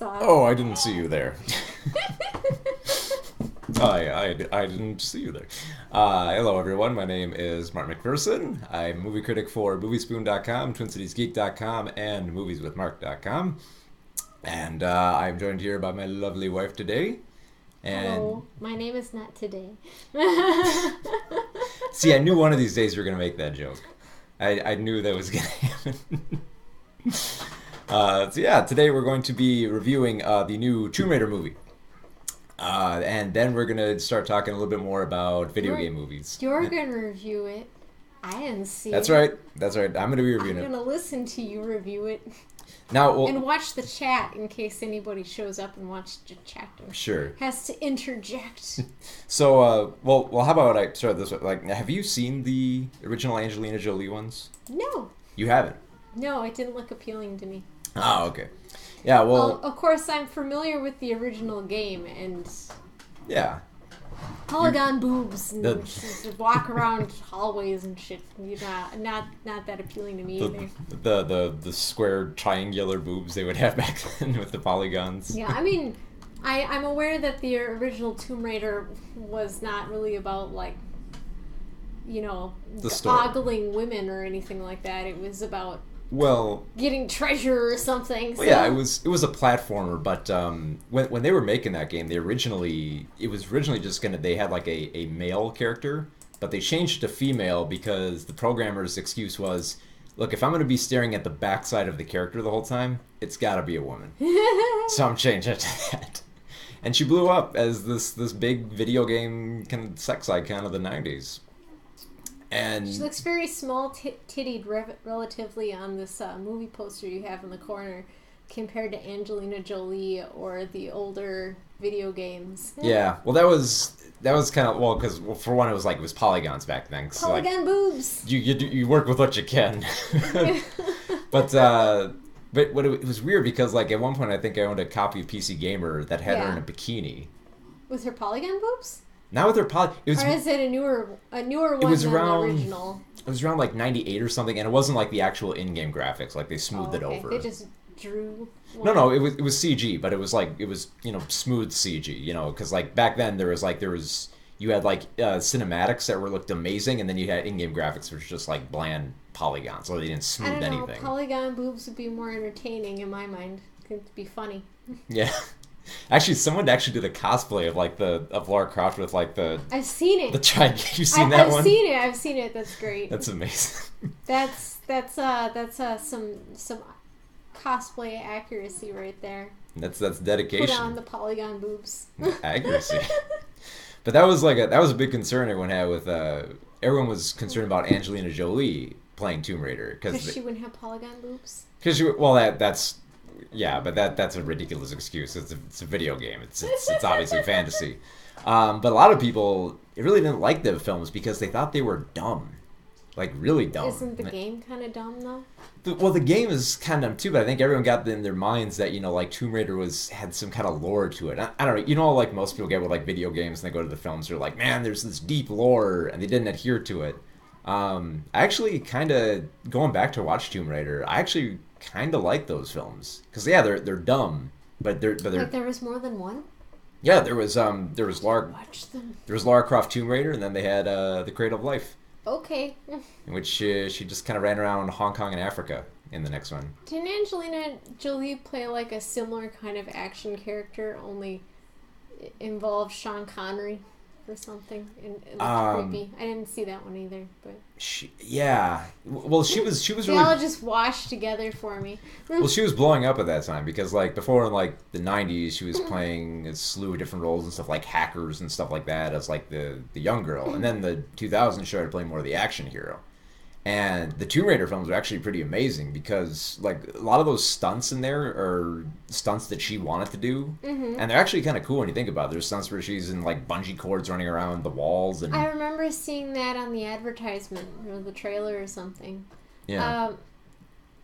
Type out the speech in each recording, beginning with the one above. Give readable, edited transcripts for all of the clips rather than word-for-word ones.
saw. Oh, I didn't see you there. I didn't see you there. Hello, everyone. My name is Mark McPherson. I'm a movie critic for Moviespoon.com, TwinCitiesGeek.com, and MoviesWithMark.com. And I'm joined here by my lovely wife today. And Hello, my name is not today. see, I knew one of these days you were going to make that joke. I knew that was going to happen. So yeah, today we're going to be reviewing the new Tomb Raider movie. And then we're going to start talking a little bit more about video game movies. You're going to review it. I didn't see That's it. right. That's right. I'm going to be reviewing I'm it. going to listen to you review it. Now, well, And watch the chat in case anybody shows up and wants to chat and sure. has to interject. So, well, how about I start this way? Like, have you seen the original Angelina Jolie ones? No. You haven't? No, it didn't look appealing to me. Oh, okay. Yeah, well, Of course, I'm familiar with the original game and yeah. polygon boobs and The- just walk around hallways and shit. Not that appealing to me either. The square triangular boobs they would have back then with the polygons. Yeah, I mean, I'm aware that the original Tomb Raider was not really about, like, you know, The story. ogling women or anything like that. It was about Well, getting treasure or something. well, yeah, it was a platformer, but when they were making that game, it was originally just they had like a male character, but they changed it to female because the programmer's excuse was, look, if I'm gonna be staring at the backside of the character the whole time, it's gotta be a woman. So I'm changing it to that. And she blew up as this big video game kind of sex icon of the 90s. And She looks very small tittied relatively on this movie poster you have in the corner compared to Angelina Jolie or the older video games. yeah, well, that was kind of, well, because for one, it was polygons back then. 'Cause, like, Polygon boobs! you work with what you can. But what it was weird because, like, at one point I think I owned a copy of PC Gamer that had her Yeah. in a bikini. With her polygon boobs? Now with her it Or is it a newer one was than around- the original? it was around like 98 or something, and it wasn't like the actual in-game graphics, like they smoothed it okay. over. They just drew one. No, it was CG, but it was smooth CG, because like back then you had like cinematics that looked amazing, and then you had in-game graphics which were just like bland polygons, so they didn't I smooth don't know. anything. Polygon boobs would be more entertaining in my mind. It'd be funny. Yeah, actually, someone actually did a cosplay of Lara Croft with like the I've seen it. triangle. You seen that I've one? seen it. I've seen it. That's great. That's amazing. That's some cosplay accuracy right there. That's Put dedication. on the polygon boobs. Accuracy. But that was a big concern everyone had with everyone was concerned about Angelina Jolie playing Tomb Raider Because she wouldn't have polygon boobs. that's a ridiculous excuse. It's a video game. It's obviously fantasy. But a lot of people really didn't like the films because they thought they were dumb, like really dumb. Isn't the game kind of dumb though? Well, the game is kind of dumb too, but I think everyone got in their minds that, like Tomb Raider had some kind of lore to it. I don't know, like most people get with like video games and they go to the films, they're like, man, there's this deep lore, and they didn't adhere to it. I actually kind of, going back to watch Tomb Raider, I actually kind of like those films because they're dumb, but they're Like there was more than one? yeah. There was Lara Watch them. Croft Tomb Raider, and then they had the Cradle of Life, Okay. in which she just kind of ran around Hong Kong and Africa in the next one. Didn't Angelina Jolie play like a similar kind of action character, only it involved Sean Connery or something? And it looked creepy. I didn't see that one either, but Well, she was they all just washed together for me. well, she was blowing up at that time because, like, before in like the '90s, she was playing a slew of different roles and stuff like hackers and stuff like that as like the young girl, and then the 2000s she started playing more of the action hero. And the Tomb Raider films are actually pretty amazing because, like, a lot of those stunts in there are stunts that she wanted to do, and they're actually kind of cool when you think about it. There's stunts where she's in like bungee cords running around the walls, and I remember seeing that on the advertisement or the trailer or something. yeah.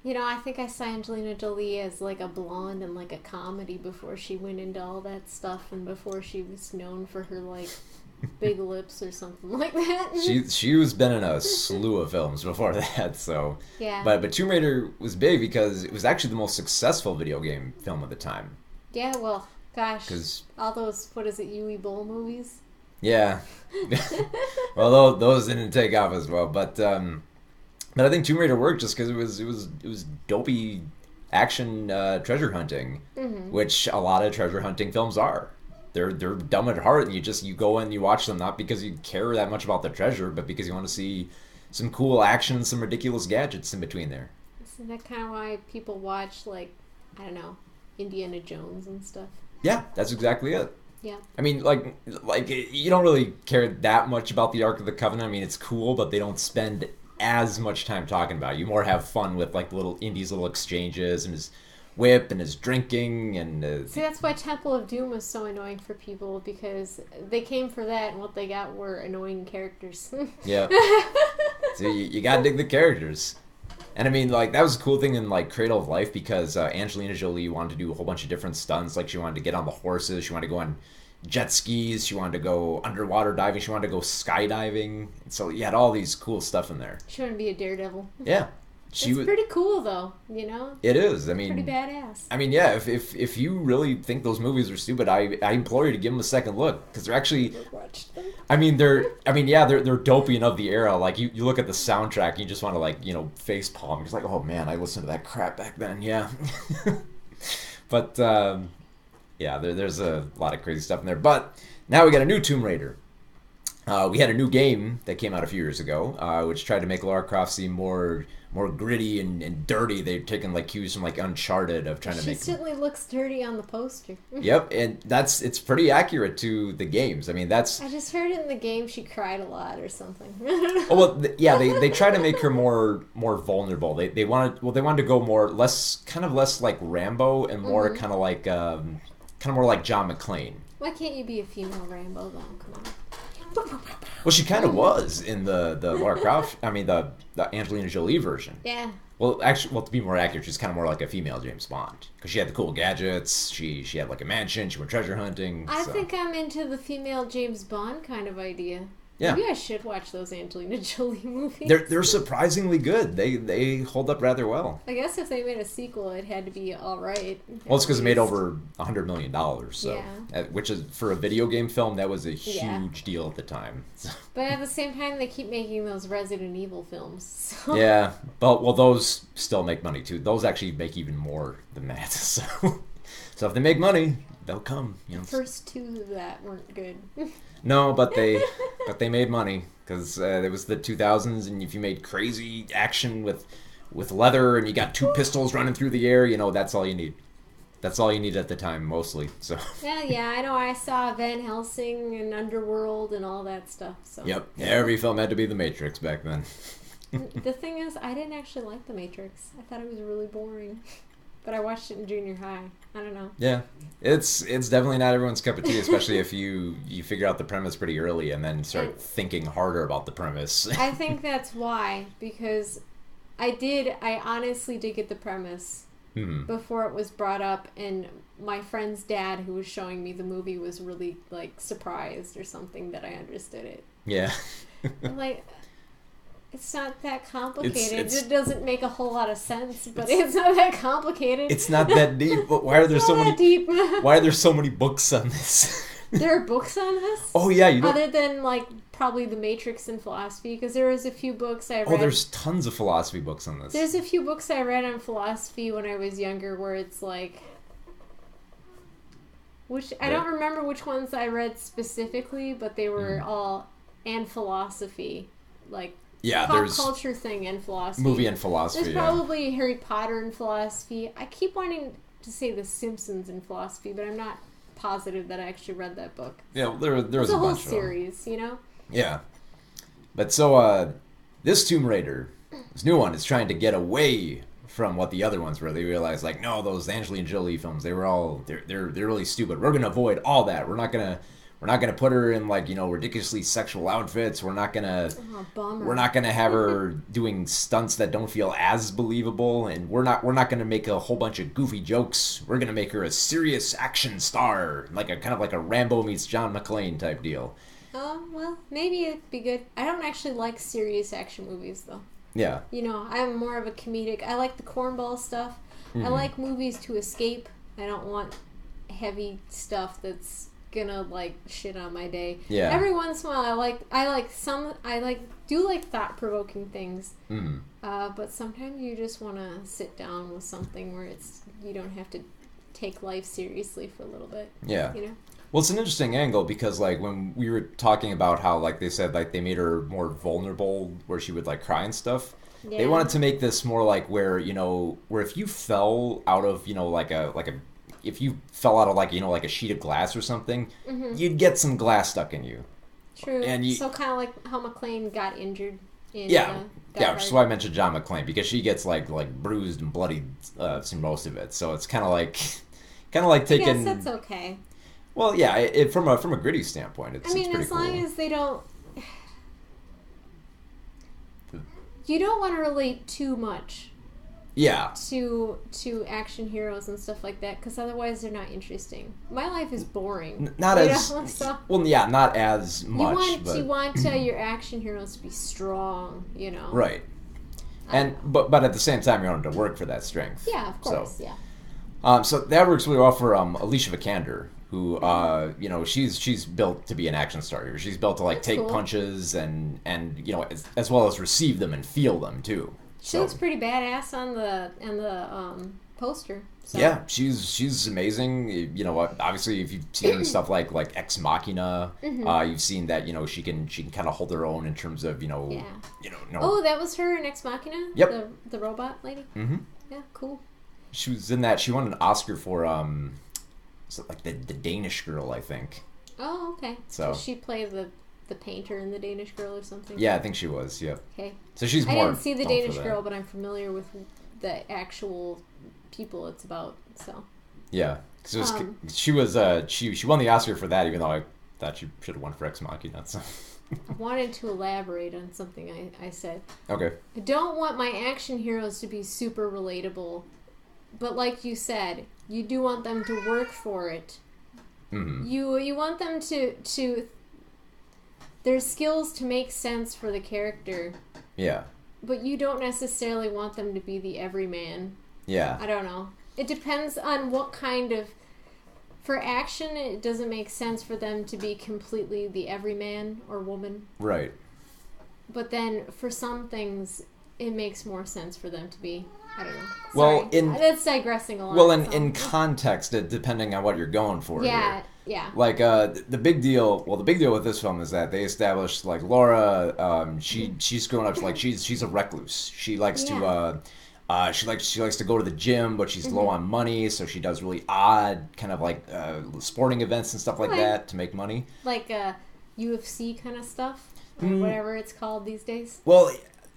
I think I saw Angelina Jolie as like a blonde and like a comedy before she went into all that stuff and before she was known for her like big lips or something like that. She was been in a slew of films before that, so Yeah. But Tomb Raider was big because it was actually the most successful video game film of the time. Yeah, well, gosh, 'Cause- all those, what is it, Yui Bowl movies? Yeah. Well, those didn't take off as well, but I think Tomb Raider worked just because it was dopey action treasure hunting, which a lot of treasure hunting films are. They're dumb at heart, and you go in, you watch them not because you care that much about the treasure, but because you want to see some cool action, some ridiculous gadgets in between there. Isn't that kind of why people watch, like, I don't know, Indiana Jones and stuff? Yeah, that's exactly it. Yeah. I mean, like you don't really care that much about the Ark of the Covenant. I mean, it's cool, but they don't spend as much time talking about it. You more have fun with like Indy's little exchanges and his whip and his drinking and. See, that's why Temple of Doom was so annoying for people, because they came for that, and what they got were annoying characters. Yeah. So you gotta dig the characters. And I mean, like, that was a cool thing in, like, Cradle of Life, because Angelina Jolie wanted to do a whole bunch of different stunts. Like, she wanted to get on the horses, she wanted to go on jet skis, she wanted to go underwater diving, she wanted to go skydiving. And so you had all these cool stuff in there. She wanted to be a daredevil. Yeah. It's pretty cool, though, you know? It is. I mean... Pretty badass. I mean, yeah, if you really think those movies are stupid, I implore you to give them a second look, because they're actually... Watch them. they're dopey enough the era. Like, you look at the soundtrack, and you just want to, like, face palm. It's like, oh man, I listened to that crap back then, yeah. But, yeah, there's a lot of crazy stuff in there. But now we got a new Tomb Raider. We had a new game that came out a few years ago, which tried to make Lara Croft seem more gritty and dirty. They've taken like cues from like Uncharted of trying to make. She certainly looks dirty on the poster. Yep, and it's pretty accurate to the games. I mean, that's. I just heard in the game she cried a lot or something. Oh well, yeah. They try to make her more vulnerable. They wanted to go less like Rambo and more kind of more like John McClane. Why can't you be a female Rambo though? Come on. Well, she kind of was in the Lara Croft. I mean, the Angelina Jolie version. Yeah. Well, actually, to be more accurate, she's kind of more like a female James Bond, because she had the cool gadgets. She had like a mansion. She went treasure hunting. I think I'm into the female James Bond kind of idea. Yeah. Maybe I should watch those Angelina Jolie movies. They're surprisingly good. They hold up rather well. I guess if they made a sequel, it had to be all right. Well, it's because it made over $100 million. So, yeah. Which is for a video game film, that was a huge deal at the time. So. But at the same time, they keep making those Resident Evil films. So. Yeah, but those still make money too. Those actually make even more than that. So if they make money, they'll come. First two of that weren't good. No, but they made money, because it was the 2000s, and if you made crazy action with leather and you got two pistols running through the air, that's all you need. That's all you need at the time, mostly. So. Yeah, I know. I saw Van Helsing and Underworld and all that stuff. So. Yep, every film had to be The Matrix back then. The thing is, I didn't actually like The Matrix. I thought it was really boring. But I watched it in junior high. I don't know. Yeah, it's definitely not everyone's cup of tea, especially if you figure out the premise pretty early and then start thinking harder about the premise. I think that's why, because I honestly did get the premise before it was brought up, and my friend's dad, who was showing me the movie, was really like surprised or something that I understood it. Yeah. I'm like, it's not that complicated. It doesn't make a whole lot of sense, but it's not that complicated. It's not that deep. But why are there so many? Deep. Why are there so many books on this? There are books on this? Oh yeah, other than like probably The Matrix and philosophy, because there was a few books I read. Oh, there's tons of philosophy books on this. There's a few books I read on philosophy when I was younger, where it's like, I don't remember which ones I read specifically, but they were all and philosophy, like. Yeah, pop culture thing and philosophy. Movie and philosophy. There's probably Harry Potter and philosophy. I keep wanting to say The Simpsons and philosophy, but I'm not positive that I actually read that book. Yeah, there was a bunch whole of them. series, Yeah, but so this Tomb Raider, this new one, is trying to get away from what the other ones were. They realized, like, no, those Angelina Jolie films, they're really stupid. We're gonna avoid all that. We're not gonna put her in like ridiculously sexual outfits. We're not gonna have her doing stunts that don't feel as believable, and we're not gonna make a whole bunch of goofy jokes. We're gonna make her a serious action star, like a kind of like a Rambo meets John McClane type deal. Oh well, maybe it'd be good. I don't actually like serious action movies though. Yeah. I'm more of a comedic. I like the cornball stuff. I like movies to escape. I don't want heavy stuff that's gonna like shit on my day. Yeah. Every once in a while, I do like thought-provoking things. Mm. But sometimes you just want to sit down with something where you don't have to take life seriously for a little bit. Yeah. You know. Well, it's an interesting angle because, like, when we were talking about how, like, they said, like, they made her more vulnerable where she would, like, cry and stuff. Yeah. They wanted to make this more like where, you know, where if you fell out of, you know, if you fell out of, like, you know, like a sheet of glass or something, you'd get some glass stuck in you. True. And so kind of like how McClane got injured in Yeah, Die which is Hard. why I mentioned John McClane, because she gets, like bruised and bloodied through most of it. So it's kind of like taking... I guess that's okay. Well, yeah, from a gritty standpoint, it's I mean, pretty as long cool. as they don't... You don't want to relate too much Yeah. to action heroes and stuff like that, because otherwise they're not interesting. My life is boring. Not you as... know, so Well, yeah, not as much, you want your action heroes to be strong, you know. Right. And but at the same time, you want them to work for that strength. Yeah, of course, yeah. So that works really well for Alicia Vikander, who you know, she's built to be an action star here. She's built to like That's take cool. punches and you know, as well as receive them and feel them too. She looks pretty badass on the poster. So. Yeah, she's amazing. You know, obviously, if you've seen her in stuff like Ex Machina, you've seen that, you know, she can kind of hold her own in terms of, you know, Oh, that was her in Ex Machina. Yep. The robot lady. Mm-hmm. Yeah, cool. She was in that. She won an Oscar for was it like the Danish Girl, I think. Oh, okay. So she played the painter in the Danish Girl or something. Yeah, I think she was. Yeah. Okay. So she's I more. didn't see the known Danish for that. Girl, but I'm familiar with the actual people it's about. So. Yeah, because she won the Oscar for that, even though I thought she should have won for Ex Machina. So. I wanted to elaborate on something I said. Okay. I don't want my action heroes to be super relatable, but like you said, you do want them to work for it. Mm-hmm. You want them to their skills to make sense for the character. Yeah. But you don't necessarily want them to be the everyman. Yeah. I don't know. It depends on what kind of... For action, it doesn't make sense for them to be completely the everyman or woman. Right. But then, for some things, it makes more sense for them to be... I don't know. Well, Sorry. That's digressing a lot. Well, in context, depending on what you're going for. Yeah, here. yeah. Like the big deal. Well, the big deal with this film is that they established like Laura. She's grown up like she's a recluse. She likes to. She likes to go to the gym, but she's low on money, so she does really odd kind of like sporting events and stuff like that to make money. Like UFC kind of stuff, or whatever it's called these days. Well,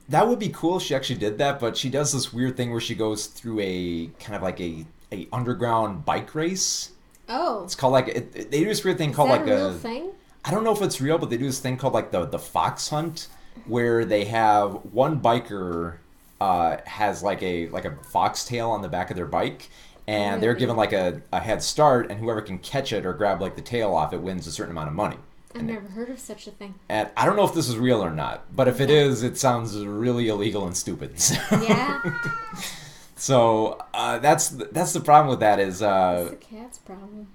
that would be cool if she actually did that, but she does this weird thing where she goes through a kind of like a underground bike race. Oh. It's called like they do this weird thing called Is that like a real thing? I don't know if it's real, but they do this thing called like the fox hunt, where they have one biker has like a foxtail on the back of their bike, and they're given like a head start, and whoever can catch it or grab like the tail off it wins a certain amount of money. I've never heard of such a thing. And I don't know if this is real or not, but if it is, it sounds really illegal and stupid. So. Yeah. So that's the problem with that is It's the cat's problem.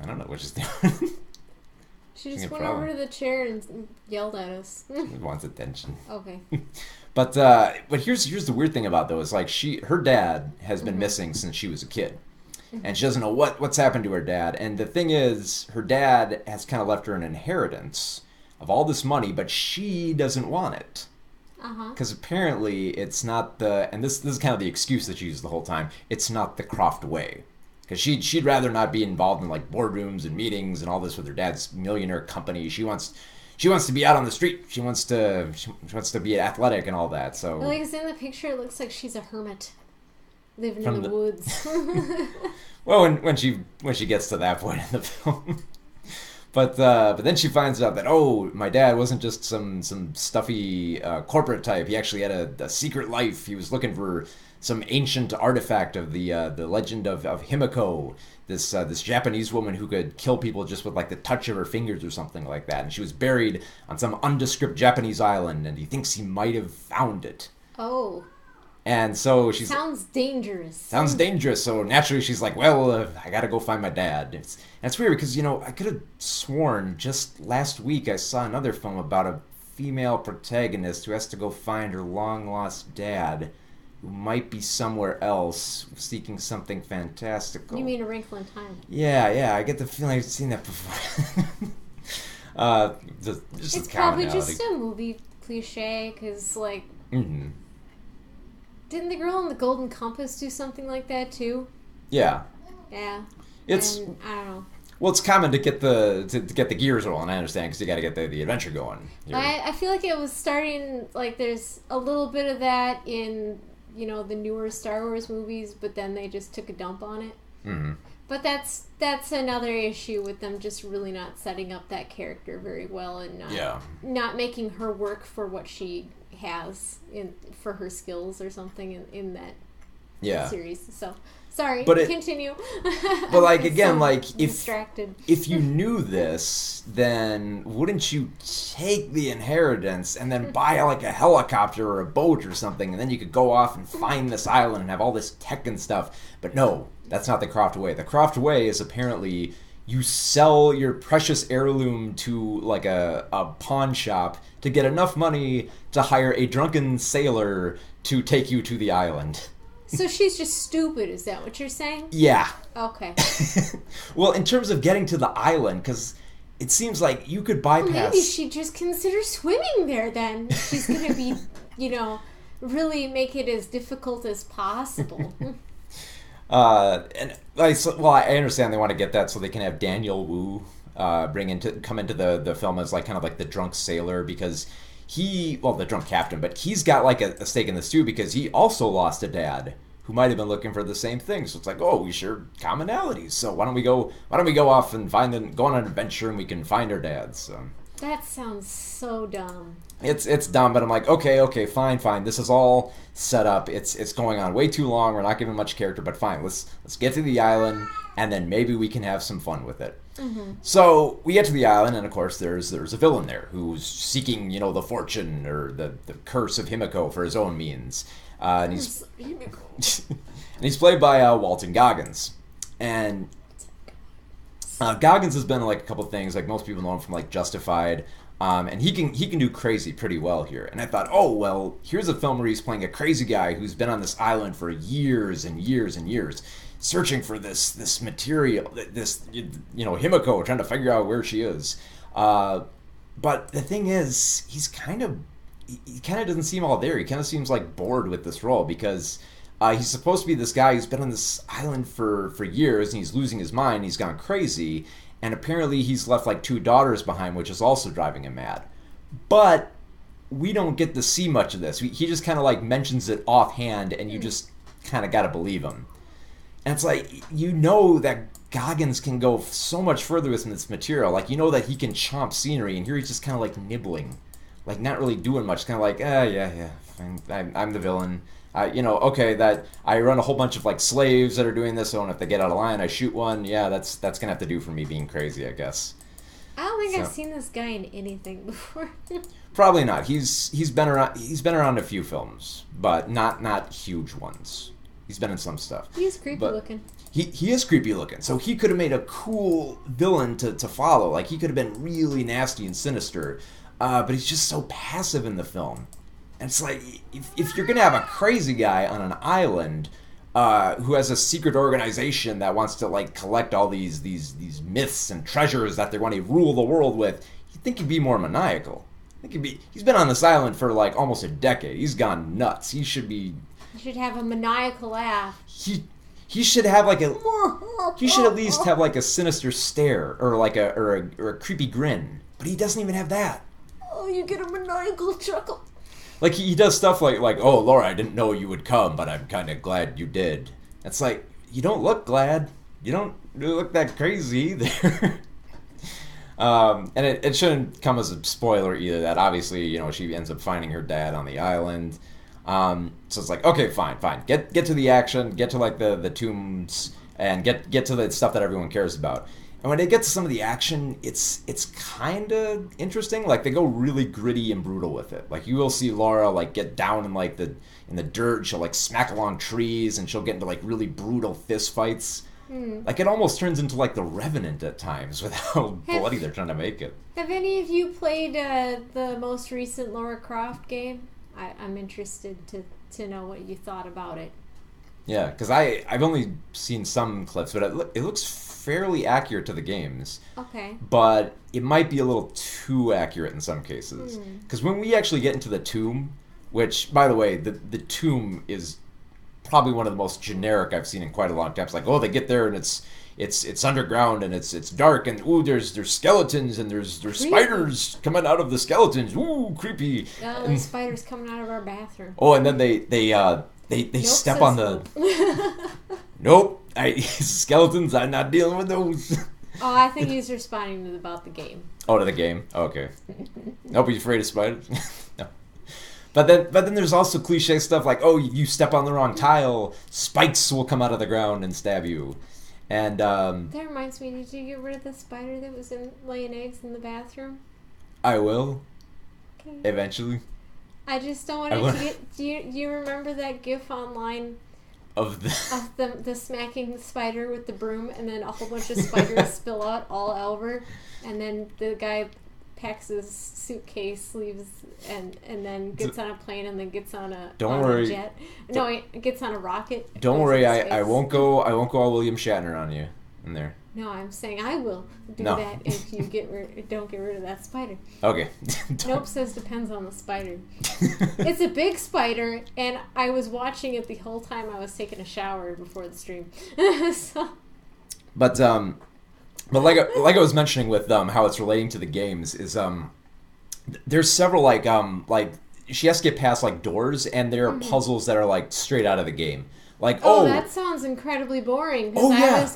I don't know what she's doing. She just a went problem. over to the chair and yelled at us. She wants attention. Okay. But here's the weird thing about those. Like her dad has been missing since she was a kid, and she doesn't know what's happened to her dad. And the thing is, her dad has kind of left her an inheritance of all this money, but she doesn't want it. Because apparently it's not and this is kind of the excuse that she uses the whole time. It's not the Croft way. Because she'd rather not be involved in like boardrooms and meetings and all this with her dad's millionaire company. She wants to be out on the street. She wants to be athletic and all that. So Well, because in the picture it looks like she's a hermit living From in the woods. well, when she gets to that point in the film. But then she finds out that, oh, my dad wasn't just some stuffy corporate type. He actually had a secret life. He was looking for some ancient artifact of the legend of Himiko, this Japanese woman who could kill people just with like the touch of her fingers or something like that. And she was buried on some undescript Japanese island, and he thinks he might have found it. Oh. And so she's Sounds dangerous. sounds dangerous. So naturally she's like, well, I gotta go find my dad. It's weird because, I could have sworn just last week I saw another film about a female protagonist who has to go find her long-lost dad, who might be somewhere else seeking something fantastical. You mean A Wrinkle in Time? Yeah, I get the feeling I've seen that before. Just It's a probably commonality. just a movie cliche, because, like, Mhm. didn't the girl in the Golden Compass do something like that, too? Yeah. Yeah. It's And, I don't know. Well, it's common to get the gears rolling. I understand because you got to get the adventure going. I feel like it was starting, like, there's a little bit of that in, the newer Star Wars movies, but then they just took a dump on it. Mm-hmm. But that's another issue with them just really not setting up that character very well and not making her work for what she has for her skills or something in that series. So sorry, continue. But like again, so like distracted. if you knew this, then wouldn't you take the inheritance and then buy like a helicopter or a boat or something, and then you could go off and find this island and have all this tech and stuff? But no, that's not the Croft way. The Croft way is apparently you sell your precious heirloom to like a pawn shop to get enough money to hire a drunken sailor to take you to the island. So she's just stupid, is that what you're saying? Yeah. Okay. Well, in terms of getting to the island, because it seems like you could bypass... Well, maybe she'd just consider swimming there then. She's going to be, really make it as difficult as possible. I understand they want to get that so they can have Daniel Wu come into the film as like kind of like the drunk sailor, because the drunk captain, but he's got like a stake in this too, because he also lost a dad who might have been looking for the same thing. So it's like, oh, we share commonalities. So why don't we go off and go on an adventure and we can find our dads. So that sounds so dumb. It's dumb, but I'm like, okay, fine. This is all set up. It's going on way too long. We're not giving much character, but fine. Let's get to the island, and then maybe we can have some fun with it. Mm-hmm. So we get to the island, and of course there's a villain there who's seeking, the fortune or the curse of Himiko for his own means. And he's played by Walton Goggins. And Goggins has been in like a couple things, like most people know him from like Justified. And he can do crazy pretty well here. And I thought, oh, well, here's a film where he's playing a crazy guy who's been on this island for years and years and years, searching for this material, this, Himiko, trying to figure out where she is. But the thing is, he kind of doesn't seem all there. He kind of seems like bored with this role, because he's supposed to be this guy who's been on this island for years, and he's losing his mind. He's gone crazy. And apparently he's left like 2 daughters behind, which is also driving him mad. But we don't get to see much of this. He just kind of like mentions it offhand, and you just kind of got to believe him. And it's like, that Goggins can go so much further with this material. Like, that he can chomp scenery, and here he's just kind of like nibbling. Like, not really doing much. Kind of like, yeah, fine. I'm the villain. Okay, that I run a whole bunch of like slaves that are doing this, so if they get out of line, I shoot one. Yeah, that's gonna have to do for me being crazy, I guess. I don't think I've seen this guy in anything before. Probably not. He's been around a few films, but not huge ones. He's been in some stuff. He's creepy looking. He is creepy looking, so he could have made a cool villain to follow. Like, he could have been really nasty and sinister, but he's just so passive in the film. And it's like, if you're going to have a crazy guy on an island who has a secret organization that wants to like collect all these myths and treasures that they want to rule the world with, you'd think he'd be more maniacal. He's been on this island for like almost a decade. He's gone nuts. He should have a maniacal laugh. He should have like he should at least have like a sinister stare or like a creepy grin. But he doesn't even have that. Oh, you get a maniacal chuckle. Like, he does stuff like, oh, Laura, I didn't know you would come, but I'm kind of glad you did. It's like, you don't look glad. You don't look that crazy either. And it shouldn't come as a spoiler either that obviously, she ends up finding her dad on the island. So it's like, okay, fine. Get to the action, get to like the tombs, and get to the stuff that everyone cares about. And when they get to some of the action, it's kind of interesting. Like they go really gritty and brutal with it. Like you will see Laura like get down in like the dirt. She'll like smack along trees, and she'll get into like really brutal fist fights. Like it almost turns into like the Revenant at times with how bloody they're trying to make it. Have any of you played the most recent Lara Croft game? I'm interested to know what you thought about it. Yeah, because I've only seen some clips, but it looks fairly accurate to the games. Okay. But it might be a little too accurate in some cases. Because when we actually get into the tomb, which, by the way, the tomb is probably one of the most generic I've seen in quite a long time. It's like, oh, they get there and it's underground and it's dark and ooh, there's skeletons and there's spiders coming out of the skeletons. Ooh, creepy. There's spiders coming out of our bathroom. Oh, and then they Nope, step on the. Nope, skeletons. I'm not dealing with those. Oh, I think he's responding about the game. Oh, to the game. Okay. Nope, he's afraid of spiders. No. But then there's also cliche stuff like, oh, you step on the wrong tile, spikes will come out of the ground and stab you. And that reminds me, did you get rid of the spider that was laying eggs in the bathroom? I will. Okay. Eventually. I just don't want it to get. Do you remember that GIF online of the smacking the spider with the broom, and then a whole bunch of spiders spill out all over, and then the guy packs his suitcase, leaves, and then gets on a plane, and then gets on a a jet. No, he gets on a rocket. Don't worry, I won't go all William Shatner on you in there. No, I'm saying I will do that if you don't get rid of that spider. Okay. Nope says depends on the spider. It's a big spider, and I was watching it the whole time I was taking a shower before the stream. So. But like I was mentioning with how it's relating to the games is there's several like she has to get past like doors, and there are puzzles that are like straight out of the game. Like that sounds incredibly boring. Oh yeah.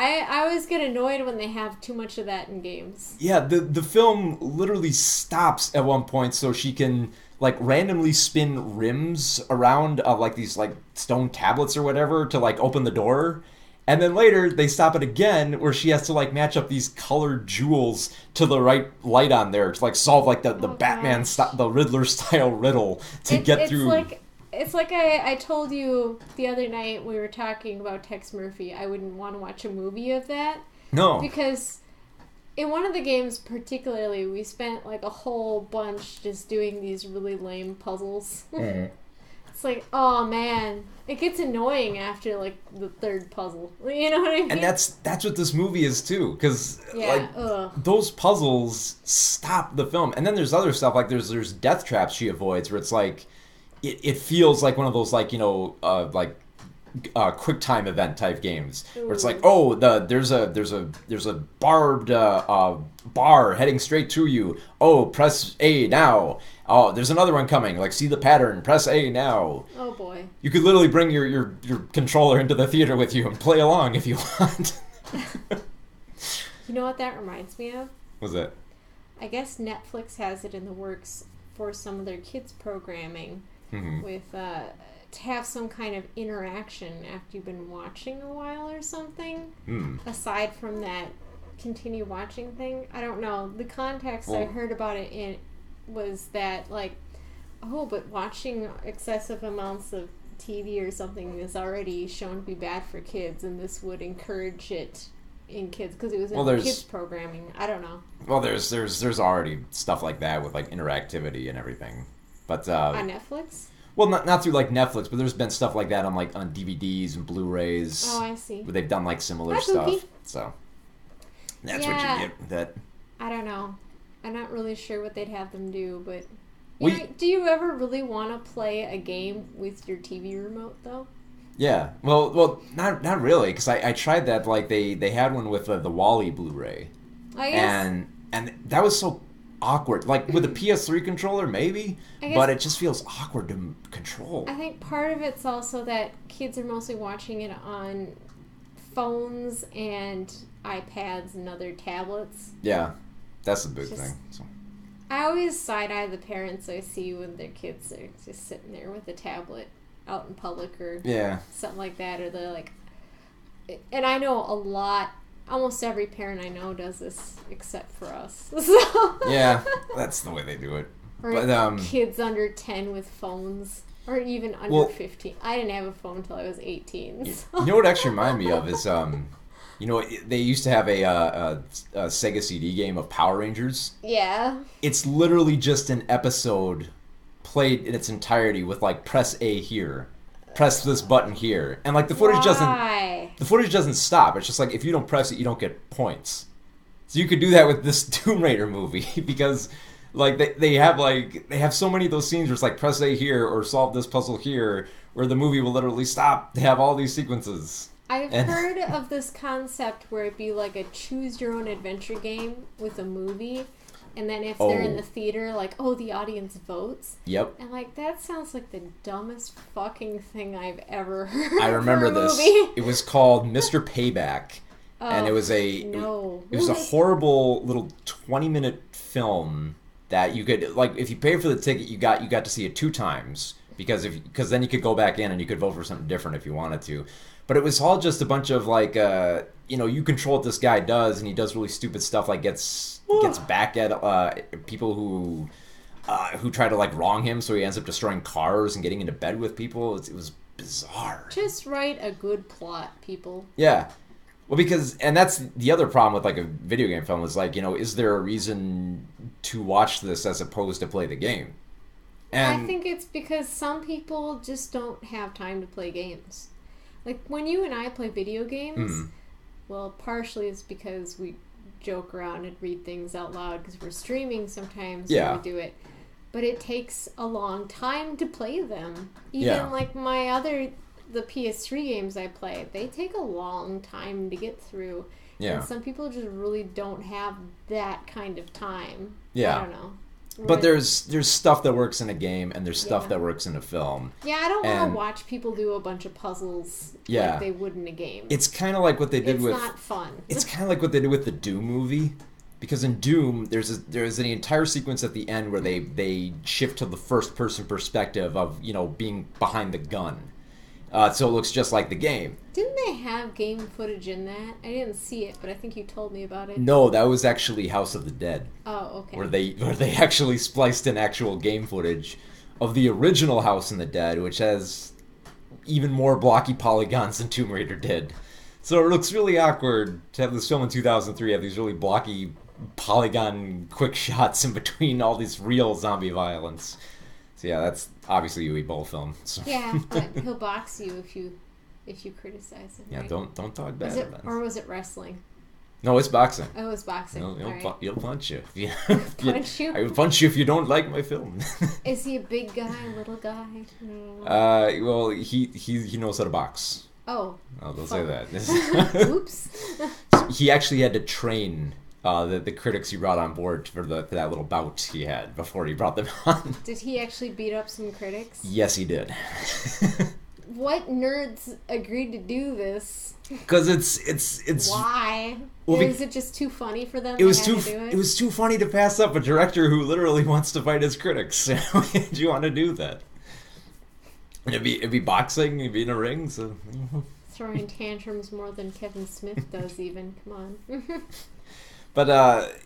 I always get annoyed when they have too much of that in games. Yeah, the film literally stops at one point so she can like randomly spin rims around of like these like stone tablets or whatever to like open the door. And then later they stop it again where she has to like match up these colored jewels to the right light on there to like solve like the Batman the Riddler style riddle to get through. It's like I told you the other night we were talking about Tex Murphy. I wouldn't want to watch a movie of that. No. Because in one of the games particularly, we spent like a whole bunch just doing these really lame puzzles. It's like, oh man, it gets annoying after like the third puzzle. You know what I mean? And that's what this movie is too, because those puzzles stop the film. And then there's other stuff like there's death traps she avoids where it's like. It feels like one of those like quick time event type games where it's like there's a barbed bar heading straight to you. Oh, press A now. Oh, there's another one coming. Like see the pattern. Press A now. Oh boy. You could literally bring your controller into the theater with you and play along if you want. You know what that reminds me of? What's that? I guess Netflix has it in the works for some of their kids programming. With to have some kind of interaction after you've been watching a while or something. Aside from that continue watching thing, I don't know. The context I heard about it in was that like, but watching excessive amounts of TV or something is already shown to be bad for kids, and this would encourage it in kids because it was in kids programming. I don't know. Well, there's already stuff like that with like interactivity and everything. But on Netflix? Well, not through like Netflix, but there's been stuff like that on like on DVDs and Blu-rays. Oh, I see. Where they've done like similar stuff. So that's what you get with that. I don't know. I'm not really sure what they'd have them do, but do you ever really want to play a game with your TV remote though? Yeah. Well, not really, because I tried that. Like they had one with the Wall-E Blu-ray. I guess. And that was so awkward. Like with a PS3 controller, maybe, but it just feels awkward to control. I think part of it's also that kids are mostly watching it on phones and iPads and other tablets. Yeah, that's the big thing. So. I always side-eye the parents I see when their kids are just sitting there with a tablet out in public or something like that, or they're like, and I know a lot almost every parent I know does this except for us. So. Yeah, that's the way they do it. Or But kids under 10 with phones. Or even under 15. I didn't have a phone until I was 18. So. You know what actually reminded me of is, you know, they used to have a Sega CD game of Power Rangers. Yeah. It's literally just an episode played in its entirety with like press A here, press this button here, and like the footage doesn't stop. It's just like if you don't press it, you don't get points. So you could do that with this Tomb Raider movie because like they have so many of those scenes where it's like press A here or solve this puzzle here, where the movie will literally stop. They have all these sequences. I've heard of this concept where it'd be like a choose your own adventure game with a movie, and then if they're in the theater, like, the audience votes. Yep. And like that sounds like the dumbest fucking thing I've ever heard. I remember this. Movie. It was called Mr. Payback. And it was it was a horrible little 20-minute film that you could, like, if you paid for the ticket, you got to see it 2 times because then you could go back in and you could vote for something different if you wanted to. But it was all just a bunch of like you control what this guy does, and he does really stupid stuff like gets back at people who try to like wrong him, so he ends up destroying cars and getting into bed with people. It was bizarre. Just write a good plot, people. Yeah. Well, and that's the other problem with like a video game film is like, is there a reason to watch this as opposed to play the game? And I think it's because some people just don't have time to play games. Like when you and I play video games, well, partially it's because we joke around and read things out loud because we're streaming sometimes when we do it. But it takes a long time to play them. Even like the PS3 games I play, they take a long time to get through. Yeah. And some people just really don't have that kind of time. Yeah. I don't know. But there's stuff that works in a game and there's stuff that works in a film. Yeah, I don't want to watch people do a bunch of puzzles like they would in a game. It's kind of like what they did with... It's not fun. It's kind of like what they did with the Doom movie. Because in Doom, there's an entire sequence at the end where they shift to the first-person perspective of, being behind the gun. So it looks just like the game. Didn't they have game footage in that? I didn't see it, but I think you told me about it. No, that was actually House of the Dead. Oh, okay. Where they actually spliced in actual game footage of the original House of the Dead, which has even more blocky polygons than Tomb Raider did. So it looks really awkward to have this film in 2003 have these really blocky polygon quick shots in between all this real zombie violence. So yeah, that's obviously a Uwe Boll film. So. Yeah, but he'll box you if you criticize him. Yeah, right? don't talk bad about it. Or was it wrestling? No, it's boxing. Oh, it's boxing. He'll punch you. Punch you? I will punch you if you don't like my film. Is he a big guy, little guy? Well, he knows how to box. Oh. They'll say that. Oops. He actually had to train the critics he brought on board for that little bout he had before he brought them on. Did he actually beat up some critics? Yes, he did. What nerds agreed to do this? Because it's why? Well, is it just too funny for them? It was too funny to pass up a director who literally wants to fight his critics. Why did you want to do that? And it'd be boxing, it'd be in a ring, so throwing tantrums more than Kevin Smith does. Even come on. But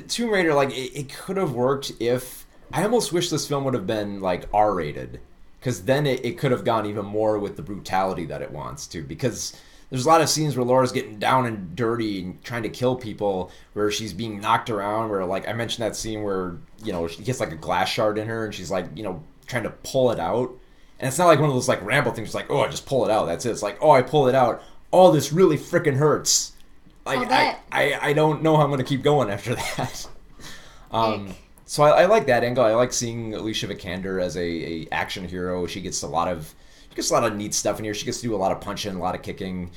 Tomb Raider, like it could have worked if I almost wish this film would have been like R-rated. Because then it could have gone even more with the brutality that it wants to. Because there's a lot of scenes where Laura's getting down and dirty and trying to kill people, where she's being knocked around, where, like, I mentioned that scene where, she gets, like, a glass shard in her, and she's, like, trying to pull it out. And it's not like one of those, like, Rambo things, like, I just pull it out, that's it. It's like, I pull it out. Oh, this really freaking hurts. Like, I don't know how I'm going to keep going after that. So I like that angle. I like seeing Alicia Vikander as a action hero. She gets a lot of neat stuff in here. She gets to do a lot of punching, a lot of kicking.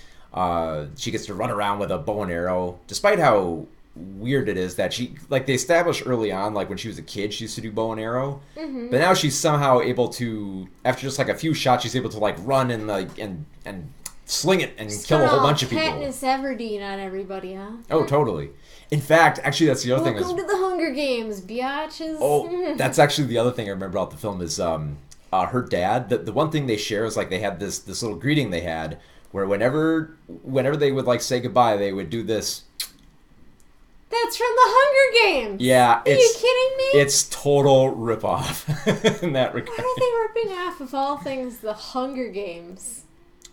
She gets to run around with a bow and arrow. Despite how weird it is that they established early on, like when she was a kid, she used to do bow and arrow. Mm-hmm. But now she's somehow able to, after just like a few shots, she's able to like run and and sling it and kill a whole bunch of people. Katniss Everdeen on everybody, huh? Oh, totally. In fact, actually, that's the other thing. Welcome to the Hunger Games, biatches. Oh, that's actually the other thing I remember about the film is her dad. The one thing they share is like they had this little greeting they had where whenever they would like say goodbye, they would do this. That's from the Hunger Games. Yeah, are you kidding me? It's total ripoff in that regard. Why are they ripping off of all things the Hunger Games?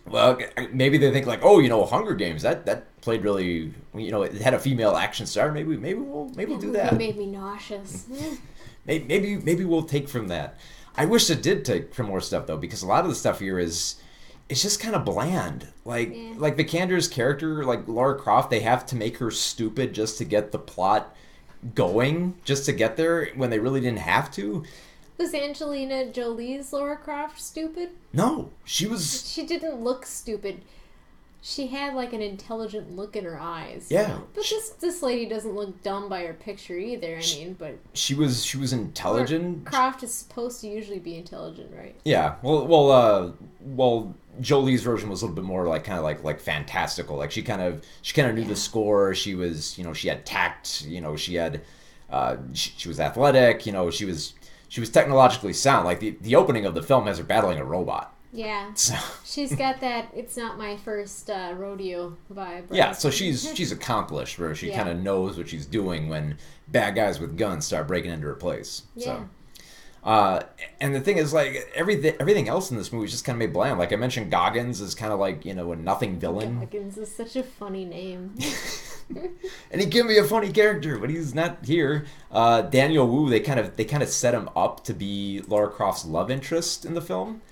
Well, maybe they think like, oh, Hunger Games that played really, it had a female action star. Maybe we'll do that. It made me nauseous. Maybe we'll take from that. I wish it did take from more stuff though, because a lot of the stuff here it's just kind of bland. Like Vikander's character, like Lara Croft, they have to make her stupid just to get the plot going, just to get there when they really didn't have to. Was Angelina Jolie's Lara Croft stupid? No, she was. She didn't look stupid. She had like an intelligent look in her eyes. Yeah. But this lady doesn't look dumb by her picture either. But she was intelligent. Lara Croft is supposed to usually be intelligent, right? Yeah. Well, Jolie's version was a little bit more like kind of like fantastical. Like she kind of knew the score. She was, she had tact. She had, she was athletic. She was technologically sound. Like the opening of the film has her battling a robot. Yeah. So. She's got that "it's not my first rodeo" vibe. Right? Yeah, so she's accomplished, where she kind of knows what she's doing when bad guys with guns start breaking into her place. Yeah. So, and the thing is, like everything else in this movie is just kind of made bland. Like I mentioned, Goggins is kind of like a nothing villain. Goggins is such a funny name. And he can be a funny character, but he's not here. Daniel Wu, they kind of set him up to be Lara Croft's love interest in the film.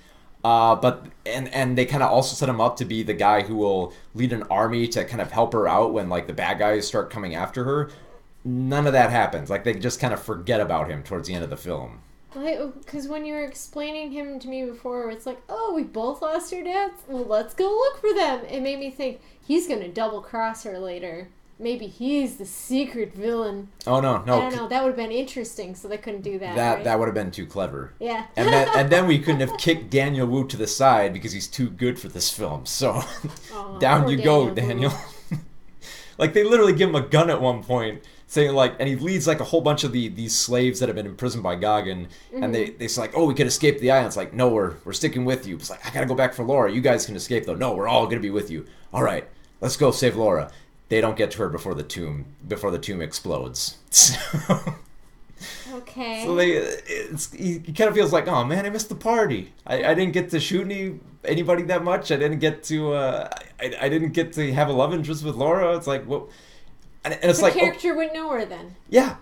But they kind of also set him up to be the guy who will lead an army to kind of help her out when like the bad guys start coming after her. None of that happens. Like they just kind of forget about him towards the end of the film. Because when you were explaining him to me before, it's like, oh, we both lost our dads? Well, let's go look for them. It made me think he's going to double cross her later. Maybe he's the secret villain. Oh, no. I don't know. That would have been interesting, so they couldn't do that, right? That would have been too clever. Yeah. And then we couldn't have kicked Daniel Wu to the side because he's too good for this film. So down you go, Daniel. Like, they literally give him a gun at one point, saying, like, and he leads, like, a whole bunch of these slaves that have been imprisoned by Goggin, and they say, like, oh, we could escape the island. It's like, no, we're sticking with you. It's like, I gotta go back for Laura. You guys can escape, though. No, we're all gonna be with you. All right, let's go save Laura. They don't get to her before the tomb explodes. Okay. So he kind of feels like, oh man, I missed the party. I didn't get to shoot anybody that much. I didn't get to I didn't get to have a love interest with Laura. It's like, well, and it's like the character wouldn't know her then. Yeah.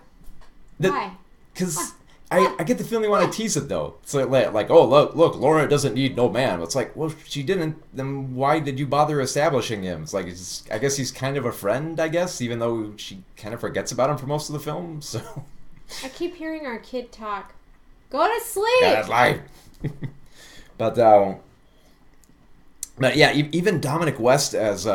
Why? Because I get the feeling they want to tease it though. It's like, oh look, Laura doesn't need no man. It's like, well, she didn't. Then why did you bother establishing him? It's like, I guess he's kind of a friend. I guess even though she kind of forgets about him for most of the film. So I keep hearing our kid talk. Go to sleep. Yeah, that's life. But yeah, even Dominic West as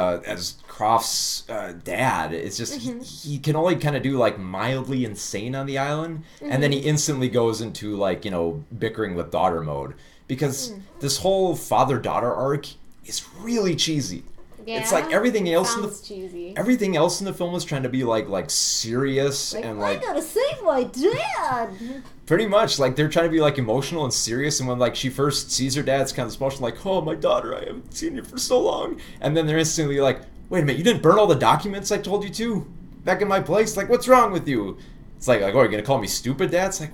Croft's dad, it's just he can only kind of do like mildly insane on the island, and then he instantly goes into like bickering with daughter mode because this whole father-daughter arc is really cheesy. Yeah, it's like everything else cheesy. Everything else in the film was trying to be like serious and like I gotta save my dad. Pretty much, like they're trying to be like emotional and serious, and when like she first sees her dad, it's kind of this emotion like, oh my daughter, I haven't seen you for so long, and then they're instantly like, wait a minute, you didn't burn all the documents I told you to back in my place? Like, what's wrong with you? It's like, oh, you're gonna call me stupid, Dad? It's like,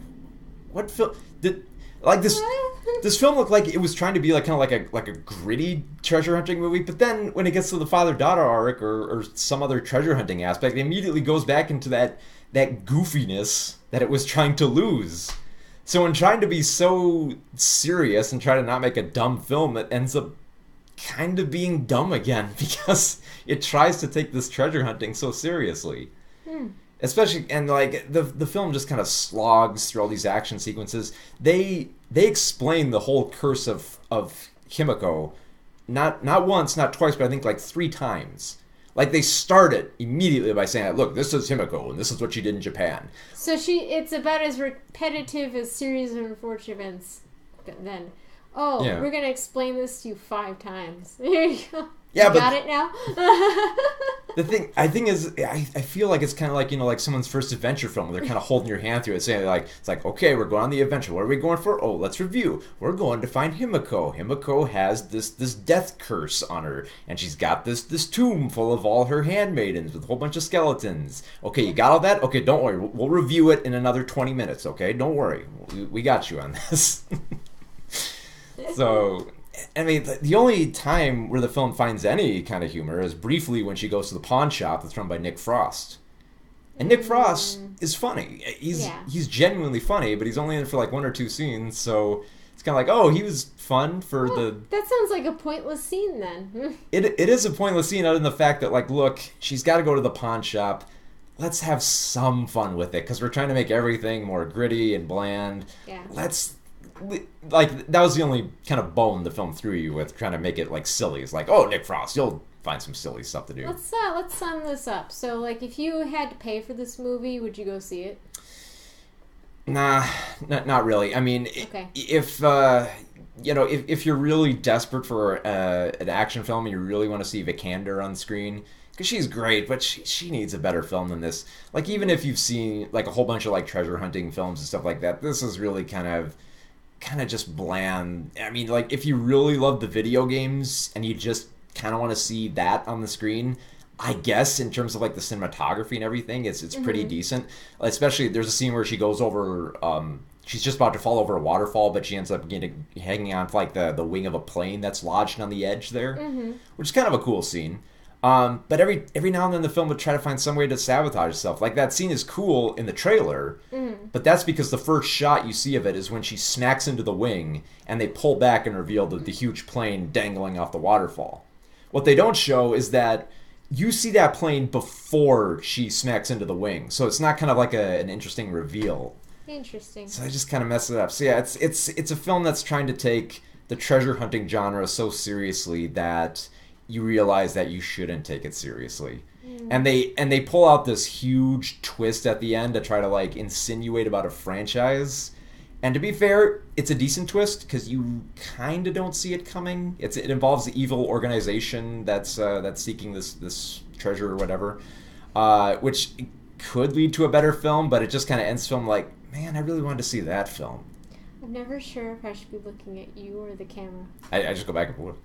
what film did like this? This film looked like it was trying to be like kind of like a gritty treasure hunting movie, but then when it gets to the father-daughter arc or some other treasure hunting aspect, it immediately goes back into that goofiness that it was trying to lose. So in trying to be so serious and try to not make a dumb film, it ends up kind of being dumb again because it tries to take this treasure hunting so seriously. Especially, and like the film just kind of slogs through all these action sequences. They explain the whole curse of Himiko, not once, not twice, but I think like 3 times. Like they start it immediately by saying, "Look, this is Himiko, and this is what she did in Japan." So it's about as repetitive as Series of Unfortunate Events. Then, we're gonna explain this to you 5 times. There you go. Yeah, Got but it now? I think is, I feel like it's kind of like, like someone's first adventure film where they're kind of holding your hand through it, saying like, it's like, okay, we're going on the adventure. What are we going for? Oh, let's review. We're going to find Himiko. Himiko has this death curse on her, and she's got this tomb full of all her handmaidens with a whole bunch of skeletons. Okay, you got all that? Okay, don't worry. We'll review it in another 20 minutes, okay? Don't worry. We got you on this. So, I mean, the only time where the film finds any kind of humor is briefly when she goes to the pawn shop that's run by Nick Frost. And Nick Frost is funny. He's genuinely funny, but he's only in it for like 1 or 2 scenes, so it's kind of like, oh, he was fun for the... That sounds like a pointless scene then. It is a pointless scene other than the fact that, like, look, she's got to go to the pawn shop. Let's have some fun with it, because we're trying to make everything more gritty and bland. Yeah. Like, that was the only kind of bone the film threw you with, trying to make it, like, silly. It's like, oh, Nick Frost, you'll find some silly stuff to do. Let's sum this up. So, like, if you had to pay for this movie, would you go see it? Nah, not really. I mean, okay. If you're really desperate for an action film and you really want to see Vikander on screen, because she's great, but she needs a better film than this. Like, even if you've seen, like, a whole bunch of, like, treasure hunting films and stuff like that, this is really kind of just bland. I mean, like, if you really love the video games and you just kind of want to see that on the screen, I guess in terms of like the cinematography and everything, it's pretty decent. Especially there's a scene where she goes over, she's just about to fall over a waterfall, but she ends up hanging on to like the wing of a plane that's lodged on the edge there, which is kind of a cool scene. But every now and then the film would try to find some way to sabotage itself. Like that scene is cool in the trailer, but that's because the first shot you see of it is when she smacks into the wing and they pull back and reveal the huge plane dangling off the waterfall. What they don't show is that you see that plane before she smacks into the wing, so it's not kind of like an interesting reveal. Interesting. So I just kind of mess it up. So yeah, it's a film that's trying to take the treasure hunting genre so seriously that you realize that you shouldn't take it seriously. And they pull out this huge twist at the end to try to like insinuate about a franchise. And to be fair, it's a decent twist because you kind of don't see it coming. It involves the evil organization that's seeking this treasure or whatever, which could lead to a better film. But it just kind of ends film like, man, I really wanted to see that film. I'm never sure if I should be looking at you or the camera. I just go back and forth.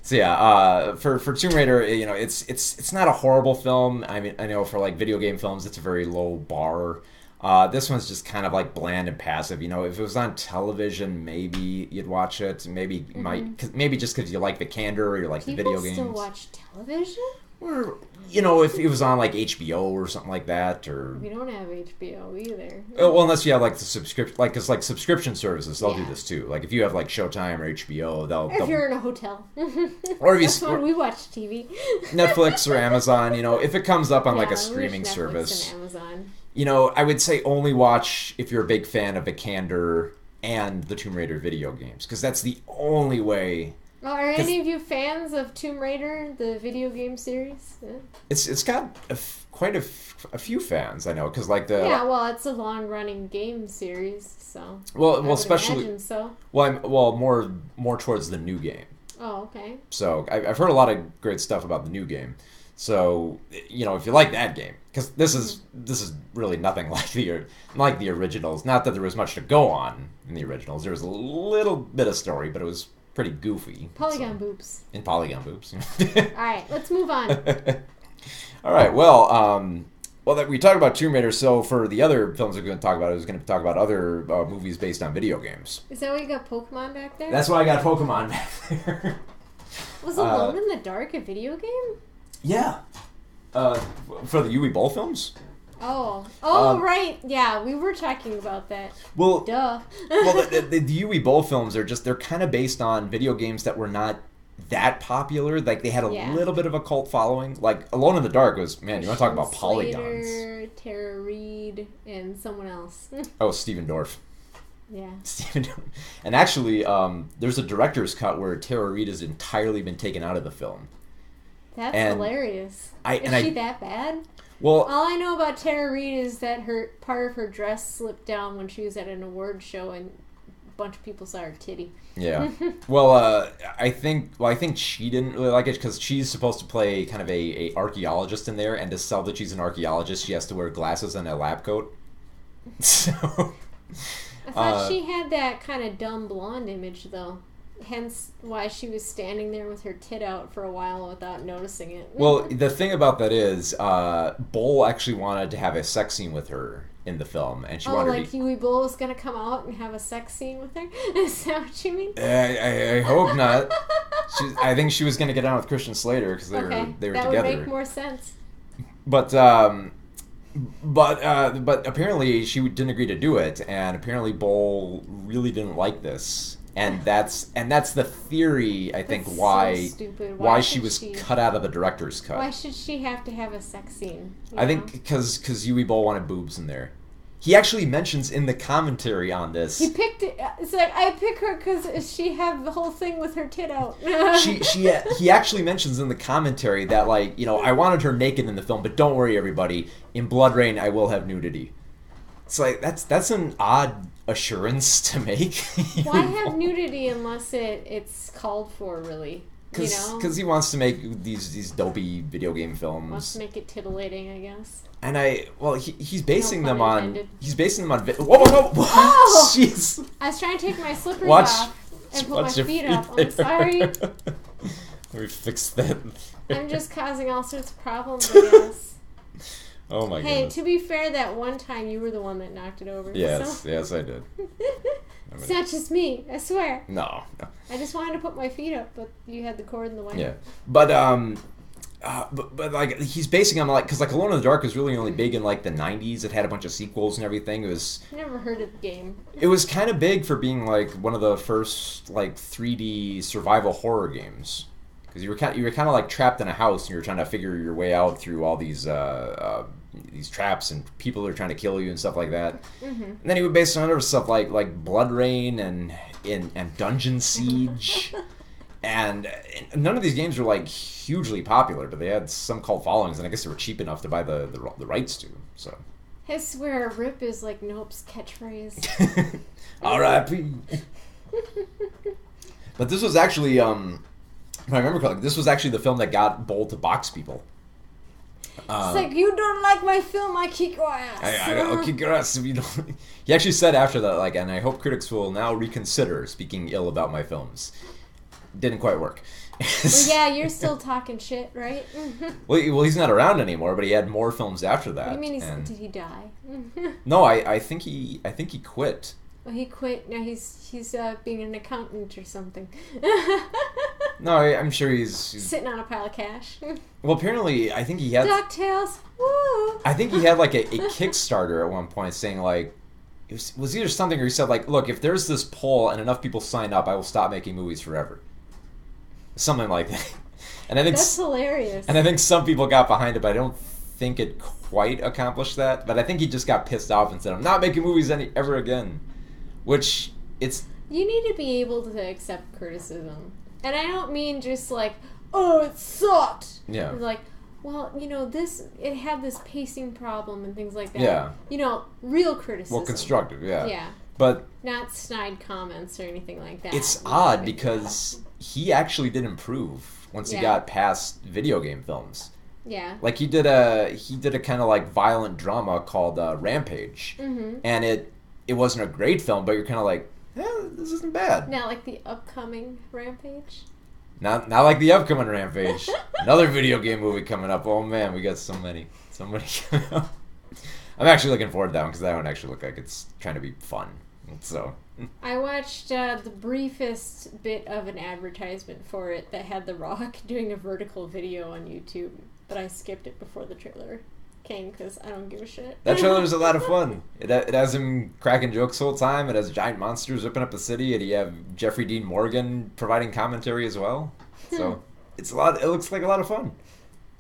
So yeah, for Tomb Raider, it's not a horrible film. I mean, I know for like video game films, it's a very low bar. This one's just kind of like bland and passive. You know, if it was on television, maybe you'd watch it. Maybe you might, maybe just because you like Vikander or you like the video games. People still watch television? Or if it was on like HBO or something like that, or we don't have HBO either. Well, unless you have like the subscription, like it's like subscription services, they'll do this too. Like if you have like Showtime or HBO, they'll. If you're in a hotel, or if that's when we watch TV. Netflix or Amazon, if it comes up on like a streaming service. And Amazon. I would say only watch if you're a big fan of Vikander and the Tomb Raider video games, because that's the only way. Well, are any of you fans of Tomb Raider, the video game series? Yeah. It's got quite a few fans, I know, because like the it's a long running game series, so well especially so. Well, more towards the new game. Oh, okay. So I've heard a lot of great stuff about the new game. So if you like that game, because this is really nothing like the originals. Not that there was much to go on in the originals. There was a little bit of story, but it was pretty goofy. Polygon boobs. In polygon boobs. All right, let's move on. All right, well, we talked about Tomb Raider, so for the other films we're going to talk about, I was going to talk about other movies based on video games. Is that why you got Pokemon back there? That's why I got Pokemon back there. Was Alone in the Dark a video game? Yeah. For the Uwe Boll films? Oh, right. Yeah, we were talking about that. Well, duh. Well, the Uwe Boll films they're kind of based on video games that were not that popular. Like they had a little bit of a cult following. Like Alone in the Dark was, man, you want to talk about polygons? Slater, Tara Reid, and someone else. Stephen Dorff. Yeah. Stephen Dorff. And actually, there's a director's cut where Tara Reid has entirely been taken out of the film. That's hilarious. Is she that bad? Well, all I know about Tara Reid is that part of her dress slipped down when she was at an award show and bunch of people saw her titty. Yeah. Well, I think she didn't really like it because she's supposed to play kind of a archaeologist in there, and to sell that she's an archaeologist, she has to wear glasses and a lab coat. So. I thought she had that kind of dumb blonde image, though. Hence why she was standing there with her tit out for a while without noticing it. Well, the thing about that is, Bull actually wanted to have a sex scene with her in the film, and she wanted like Huey Bull was gonna come out and have a sex scene with her? Is that what you mean? I hope not. I think she was gonna get on with Christian Slater because they were together. That would make more sense. But apparently she didn't agree to do it, and apparently Bull really didn't like this. And that's the theory, I think, That's why so stupid. why she was cut out of the director's cut. Why should she have to have a sex scene? I think because Huey Bull wanted boobs in there. He actually mentions in the commentary on this. He picked it. It's like, I pick her because she had the whole thing with her tit out. He actually mentions in the commentary that, like, you know, I wanted her naked in the film, but don't worry, everybody. In Blood Rain, I will have nudity. It's like that's an odd assurance to make. Why have nudity unless it's called for, really? Because he wants to make these dopey video game films. Wants to make it titillating, I guess. And he's basing them on intended. Whoa! Oh! Jeez! I was trying to take my slippers off and put my feet up. I'm sorry. Let me fix that. I'm just causing all sorts of problems, I guess. Oh my Hey, goodness. to be fair, that one time you were the one that knocked it over. Yes, so. yes, I did. It's not just me, I swear. No. I just wanted to put my feet up, but you had the cord in the way. Yeah, but like he's basing on like because like Alone in the Dark was really only big in like the '90s. It had a bunch of sequels and everything. It was. Never heard of the game. It was kind of big for being like one of the first like 3D survival horror games. Because you were kind of like trapped in a house and you were trying to figure your way out through all these traps and people that are trying to kill you and stuff like that. Mm-hmm. And then he would base it on other stuff like Blood Rain and Dungeon Siege. And none of these games were like hugely popular, but they had some cult followings, and I guess they were cheap enough to buy the rights to. So. I swear, RIP is like Nope's catchphrase. R.I.P. But this was actually if I remember correctly, this was actually the film that got Bull to box people. It's like, you don't like my film, I kick your ass. I'll kick your ass if you don't. He actually said after that, like, and I hope critics will now reconsider speaking ill about my films. Didn't quite work. Well, yeah, you're still talking shit, right? Well, he's not around anymore, but he had more films after that. What do you mean? Did he die? No, I think he quit. Well, he quit. Now he's being an accountant or something. No, I'm sure he's sitting on a pile of cash. Well, apparently, I think he had DuckTales. Woo! I think he had like a Kickstarter at one point saying like it was either something or he said like, look, if there's this poll and enough people sign up, I will stop making movies forever. Something like that. And I think that's hilarious. And I think some people got behind it, but I don't think it quite accomplished that. But I think he just got pissed off and said, I'm not making movies ever again. Which it's you need to be able to accept criticism. And I don't mean just like, oh, it sucked. Yeah. It's like, well, it had this pacing problem and things like that. Yeah. Real criticism. Well, constructive, yeah. Yeah. But not snide comments or anything like that. It's odd because he actually did improve once he got past video game films. Yeah. Like he did a kind of like violent drama called Rampage. Mm-hmm. And it wasn't a great film, but you're kind of like, this isn't bad. Not like the upcoming Rampage? Not like the upcoming Rampage. Another video game movie coming up. Oh man, we got so many coming up. I'm actually looking forward to that one because that one actually looked like it's trying to be fun. So I watched the briefest bit of an advertisement for it that had The Rock doing a vertical video on YouTube, but I skipped it before the trailer came because I don't give a shit. That trailer was a lot of fun. It has him cracking jokes the whole time. It has giant monsters ripping up the city, and you have Jeffrey Dean Morgan providing commentary as well. So it's a lot. It looks like a lot of fun.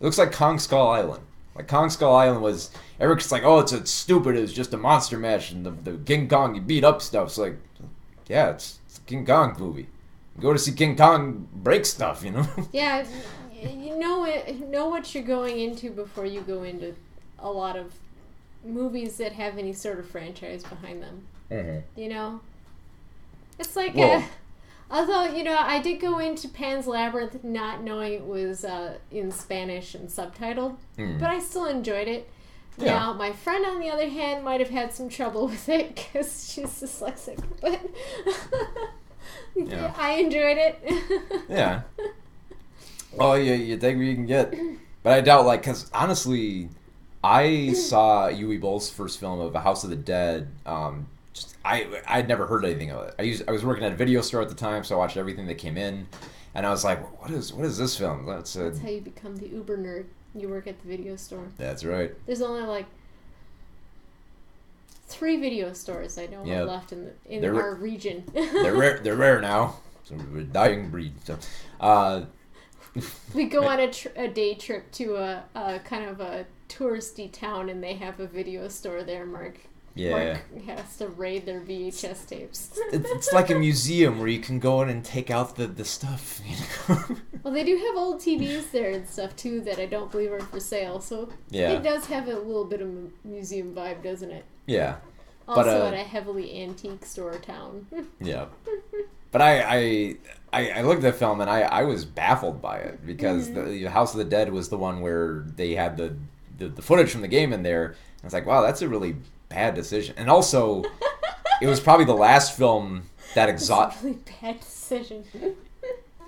It looks like Kong Skull Island. Like Kong Skull Island was. Eric's like, oh, it's stupid. It's just a monster mash, and the King Kong you beat up stuff. It's like, yeah, it's a King Kong movie. You go to see King Kong break stuff, Yeah, you know what you're going into before you go into a lot of movies that have any sort of franchise behind them. Mm-hmm. It's like Well- although, I did go into Pan's Labyrinth not knowing it was in Spanish and subtitled, but I still enjoyed it. Yeah. Now, my friend, on the other hand, might have had some trouble with it because she's dyslexic, but Yeah. I enjoyed it. Yeah. Oh, you take what you can get. But I doubt, because honestly, I saw Uwe Boll's first film of A House of the Dead. I'd never heard anything of it. I was working at a video store at the time, so I watched everything that came in, and I was like, what is this film? That's how you become the uber nerd. You work at the video store. That's right. There's only 3 video stores I know are left in our region. They're rare now. So we're a dying breed. So, we go on a day trip to a kind of a touristy town, and they have a video store there. Mark has to raid their VHS tapes. It's like a museum where you can go in and take out the stuff. Well, they do have old TVs there and stuff too that I don't believe are for sale. So it does have a little bit of a museum vibe, doesn't it? Yeah. Also, at a heavily antique store town. Yeah. But I looked at the film and I was baffled by it because the House of the Dead was the one where they had the footage from the game in there. And I was like, wow, that's a really bad decision. And also, it was probably the last film that Really bad decision.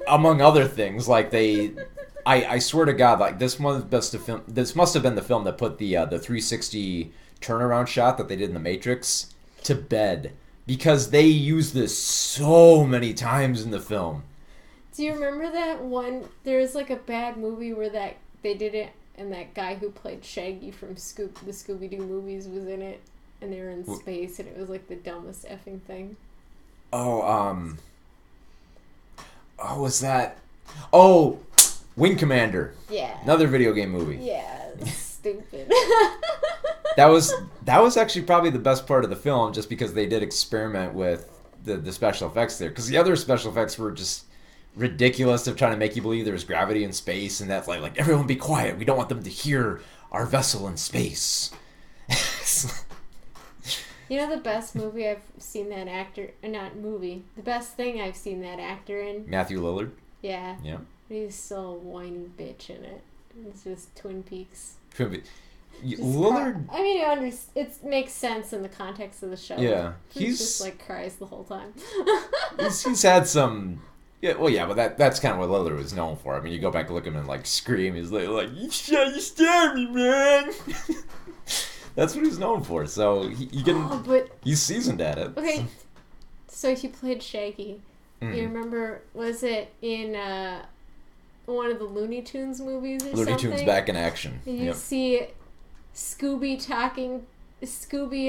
among other things, I swear to God, this must have been the film that put the 360 turnaround shot that they did in The Matrix to bed, because they used this so many times in the film. Do you remember that one? There was a bad movie where they did it, and that guy who played Shaggy from the Scooby-Doo movies was in it, and they were in space, and it was the dumbest effing thing. Was that? Oh, Wing Commander. Yeah. Another video game movie. Yeah, stupid. That was actually probably the best part of the film, just because they did experiment with the special effects there. Because the other special effects were just ridiculous, of trying to make you believe there's gravity in space, and that's like everyone be quiet. We don't want them to hear our vessel in space. The best movie I've seen that actor, the best thing I've seen that actor in? Matthew Lillard. Yeah. Yeah. He's still a whiny bitch in it. It's just Twin Peaks. Lillard. I mean, it makes sense in the context of the show. Yeah. He's just cries the whole time. he's had some. Yeah, well, yeah, but that's kind of what Lillard was known for. I mean, you go back and look at him and Scream. He's like, you scared me, man. That's what he's known for. So he's seasoned at it. Okay, so he played Shaggy. You remember? Was it in one of the Looney Tunes movies or something? Looney Tunes Back in Action. And you see Scooby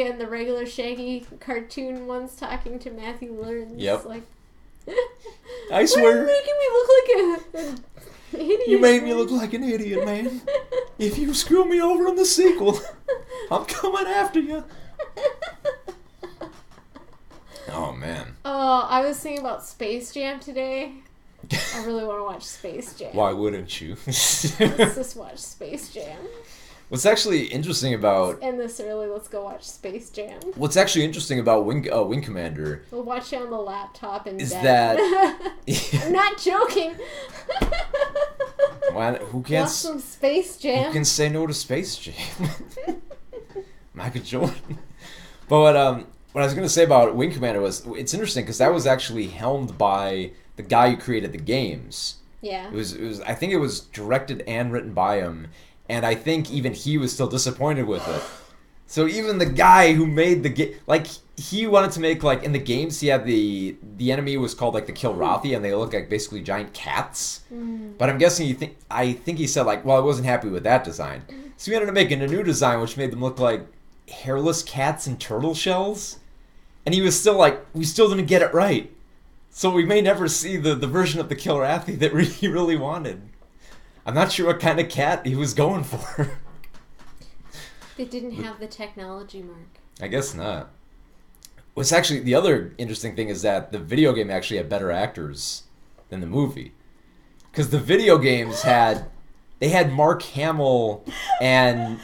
and the regular Shaggy cartoon ones talking to Matthew Lillard. And yep. I swear. You're making me look like an idiot. You made me look like an idiot, man. If you screw me over in the sequel, I'm coming after you. Oh, man. Oh, I was thinking about Space Jam today. I really want to watch Space Jam. Why wouldn't you? Let's just watch Space Jam. What's actually interesting about... Let's end this early. Let's go watch Space Jam. What's actually interesting about Wing Commander... We'll watch it on the laptop in is bed. that... I'm not joking. Who can't... Watch some Space Jam. Who can say no to Space Jam? Michael Jordan. But what I was going to say about Wing Commander was... It's interesting because that was actually helmed by the guy who created the games. Yeah. It was. I think it was directed and written by him. And I think even he was still disappointed with it. So even the guy who made the game, he wanted to make, in the games, he had the enemy was called, the Kilrathi, and they look like basically giant cats. But I'm guessing I think he said, I wasn't happy with that design. So he ended up making a new design, which made them look like hairless cats and turtle shells. And he was still we still didn't get it right. So we may never see the version of the Kilrathi that he really wanted. I'm not sure what kind of cat he was going for. They didn't have the technology, Mark. I guess not. What's actually the other interesting thing is that the video game actually had better actors than the movie, because the video games had Mark Hamill and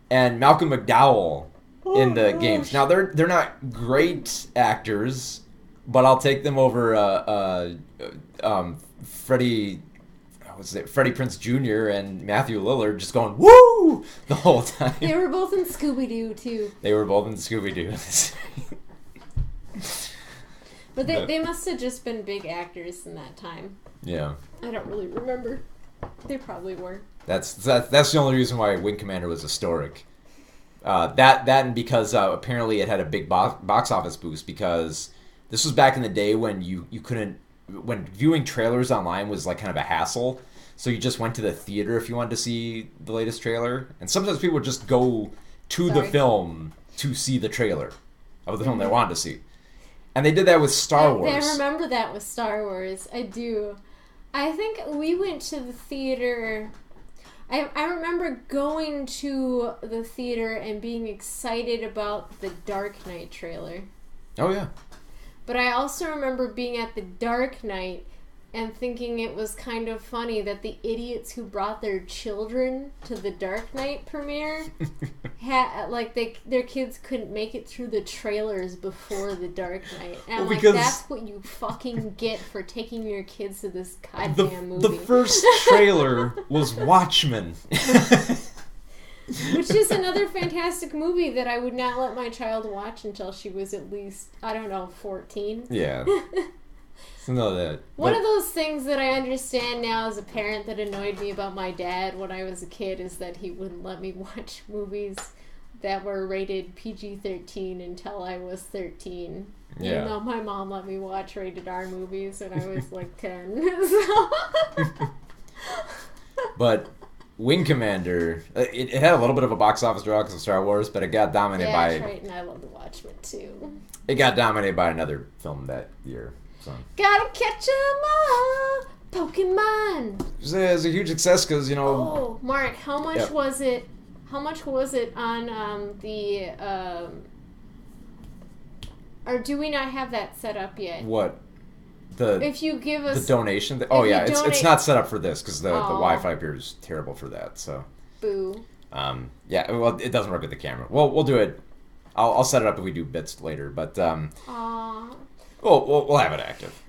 Malcolm McDowell in the games. Now they're not great actors, but I'll take them over Freddie. Freddie Prinze Jr. and Matthew Lillard just going woo the whole time. They were both in Scooby-Doo too. They were both in Scooby-Doo. But they must have just been big actors in that time. Yeah. I don't really remember. They probably were. That's the only reason why Wing Commander was historic. That and because apparently it had a big box office boost, because this was back in the day when you couldn't, when viewing trailers online was like kind of a hassle. So you just went to the theater if you wanted to see the latest trailer, and sometimes people would just go to the film to see the trailer of the film they wanted to see. And they did that with Star Wars. I remember that with Star Wars. I do. I think we went to the theater. I remember going to the theater and being excited about the Dark Knight trailer. Oh, yeah. But I also remember being at the Dark Knight and thinking it was kind of funny that the idiots who brought their children to the Dark Knight premiere their kids couldn't make it through the trailers before the Dark Knight. And I'm like, that's what you fucking get for taking your kids to this goddamn movie. The first trailer was Watchmen. Which is another fantastic movie that I would not let my child watch until she was at least, 14. Yeah. One of those things that I understand now as a parent that annoyed me about my dad when I was a kid is that he wouldn't let me watch movies that were rated PG-13 until I was 13. Yeah. Even though my mom let me watch rated R movies when I was like 10. But Wing Commander, it had a little bit of a box office draw because of Star Wars, but it got dominated by... Yeah, that's right, and I love The Watchmen too. It got dominated by another film that year. So. Gotta catch 'em all, Pokemon. It was a huge success because, Oh, Mark, how much was it? How much was it on the? Or do we not have that set up yet? What? If you give us the donation. It's not set up for this because the Wi-Fi here is terrible for that. So. Boo. Yeah. Well, it doesn't work with the camera. Well, we'll do it. I'll set it up if we do bits later, but Aww. We'll have it active.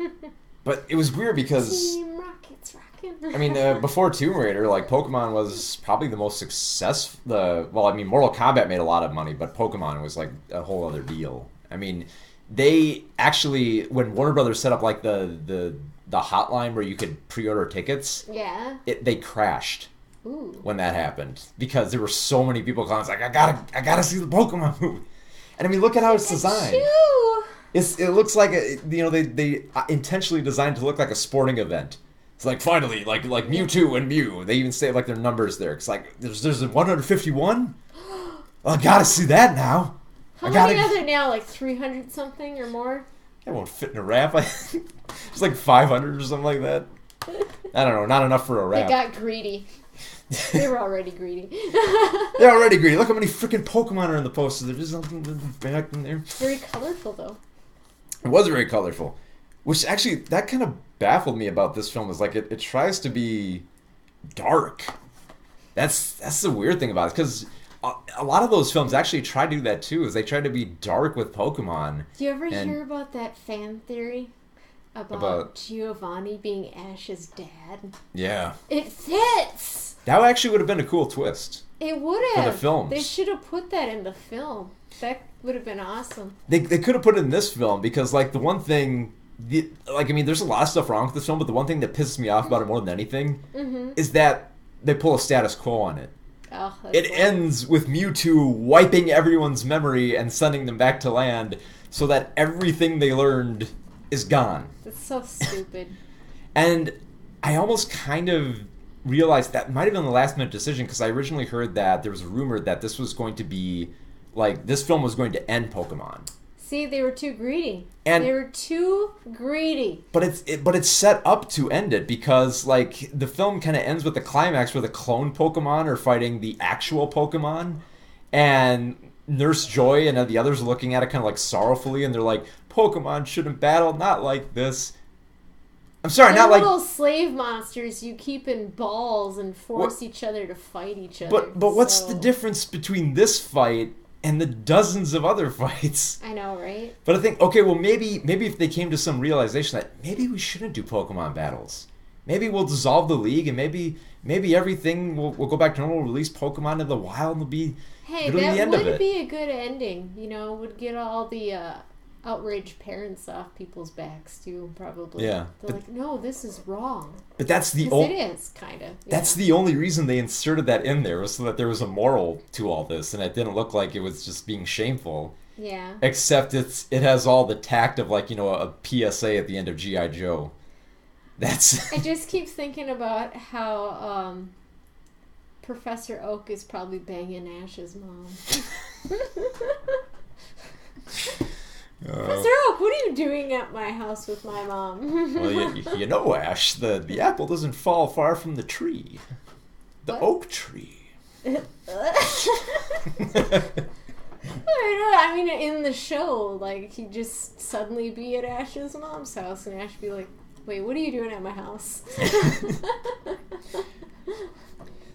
But it was weird because Team Rocket's rocking. I mean, before Tomb Raider, like Pokemon was probably the most successful. Mortal Kombat made a lot of money, but Pokemon was like a whole other deal. I mean, they actually, when Warner Brothers set up like the hotline where you could pre-order tickets, they crashed. Ooh. When that happened because there were so many people calling. It's like I gotta see the Pokemon movie. And I mean, look at how it's designed. It looks like they intentionally designed to look like a sporting event. It's like finally like Mewtwo and Mew. They even say like their numbers there. It's like there's a 151. Well, I gotta see that now. How many are there now? Like 300 something or more? That won't fit in a wrap. It's like 500 or something like that. I don't know. Not enough for a wrap. They got greedy. They were already greedy. They're already greedy. Look how many freaking Pokemon are in the poster. There's something back in there. Very colorful though. It was very colorful, which actually that kind of baffled me about this film. Is like it tries to be dark. That's the weird thing about it, because a lot of those films actually try to do that too. Is they try to be dark with Pokemon. Do you ever hear about that fan theory about Giovanni being Ash's dad? Yeah, it fits. That actually would have been a cool twist. It would have. For the film. They should have put that in the film. That would have been awesome. They could have put it in this film because, like, the one thing... there's a lot of stuff wrong with this film, but the one thing that pisses me off about it more than anything is that they pull a status quo on it. Oh, it ends with Mewtwo wiping everyone's memory and sending them back to land so that everything they learned is gone. That's so stupid. And I almost kind of realized that might have been the last-minute decision, because I originally heard that there was a rumor that this was going to be... like, this film was going to end Pokemon. See, they were too greedy. They were too greedy. But it's set up to end it, because, like, the film kind of ends with the climax where the clone Pokemon are fighting the actual Pokemon, and Nurse Joy and the others are looking at it kind of, like, sorrowfully, and they're like, Pokemon shouldn't battle, not like this. I'm sorry, They're not like... little slave monsters you keep in balls and force each other to fight each other. But what's the difference between this fight and the dozens of other fights. I know, right? But I think, okay, well, maybe if they came to some realization that maybe we shouldn't do Pokemon battles. Maybe we'll dissolve the league, and maybe everything will go back to normal. We'll release Pokemon in the wild, and it'll be Hey, literally the end of that would it. be a good ending. Would get all the outraged parents off people's backs too. Probably. Yeah, They're like, no, this is wrong. But that's the 'Cause it is kind of. That's the only reason they inserted that in there, was so that there was a moral to all this, and it didn't look like it was just being shameful. Yeah. Except it has all the tact of, like, a PSA at the end of G.I. Joe. That's I just keep thinking about how Professor Oak is probably banging Ash's mom. Professor Oak, what are you doing at my house with my mom? Well, you know, Ash, the apple doesn't fall far from the tree. The What? oak tree. I mean, in the show, like, he'd just suddenly be at Ash's mom's house, and Ash would be like, wait, what are you doing at my house?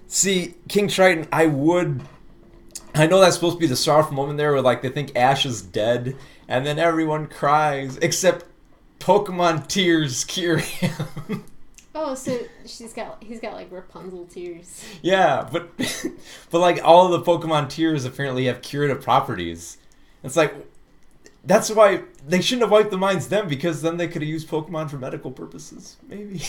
See, King Triton, I know that's supposed to be the sorrowful moment there where, like, they think Ash is dead, and then everyone cries, except Pokemon tears cure him. Oh, so he's got like Rapunzel tears. Yeah, but like, all of the Pokemon tears apparently have curative properties. It's like, that's why they shouldn't have wiped the minds then, because then they could have used Pokemon for medical purposes. Maybe.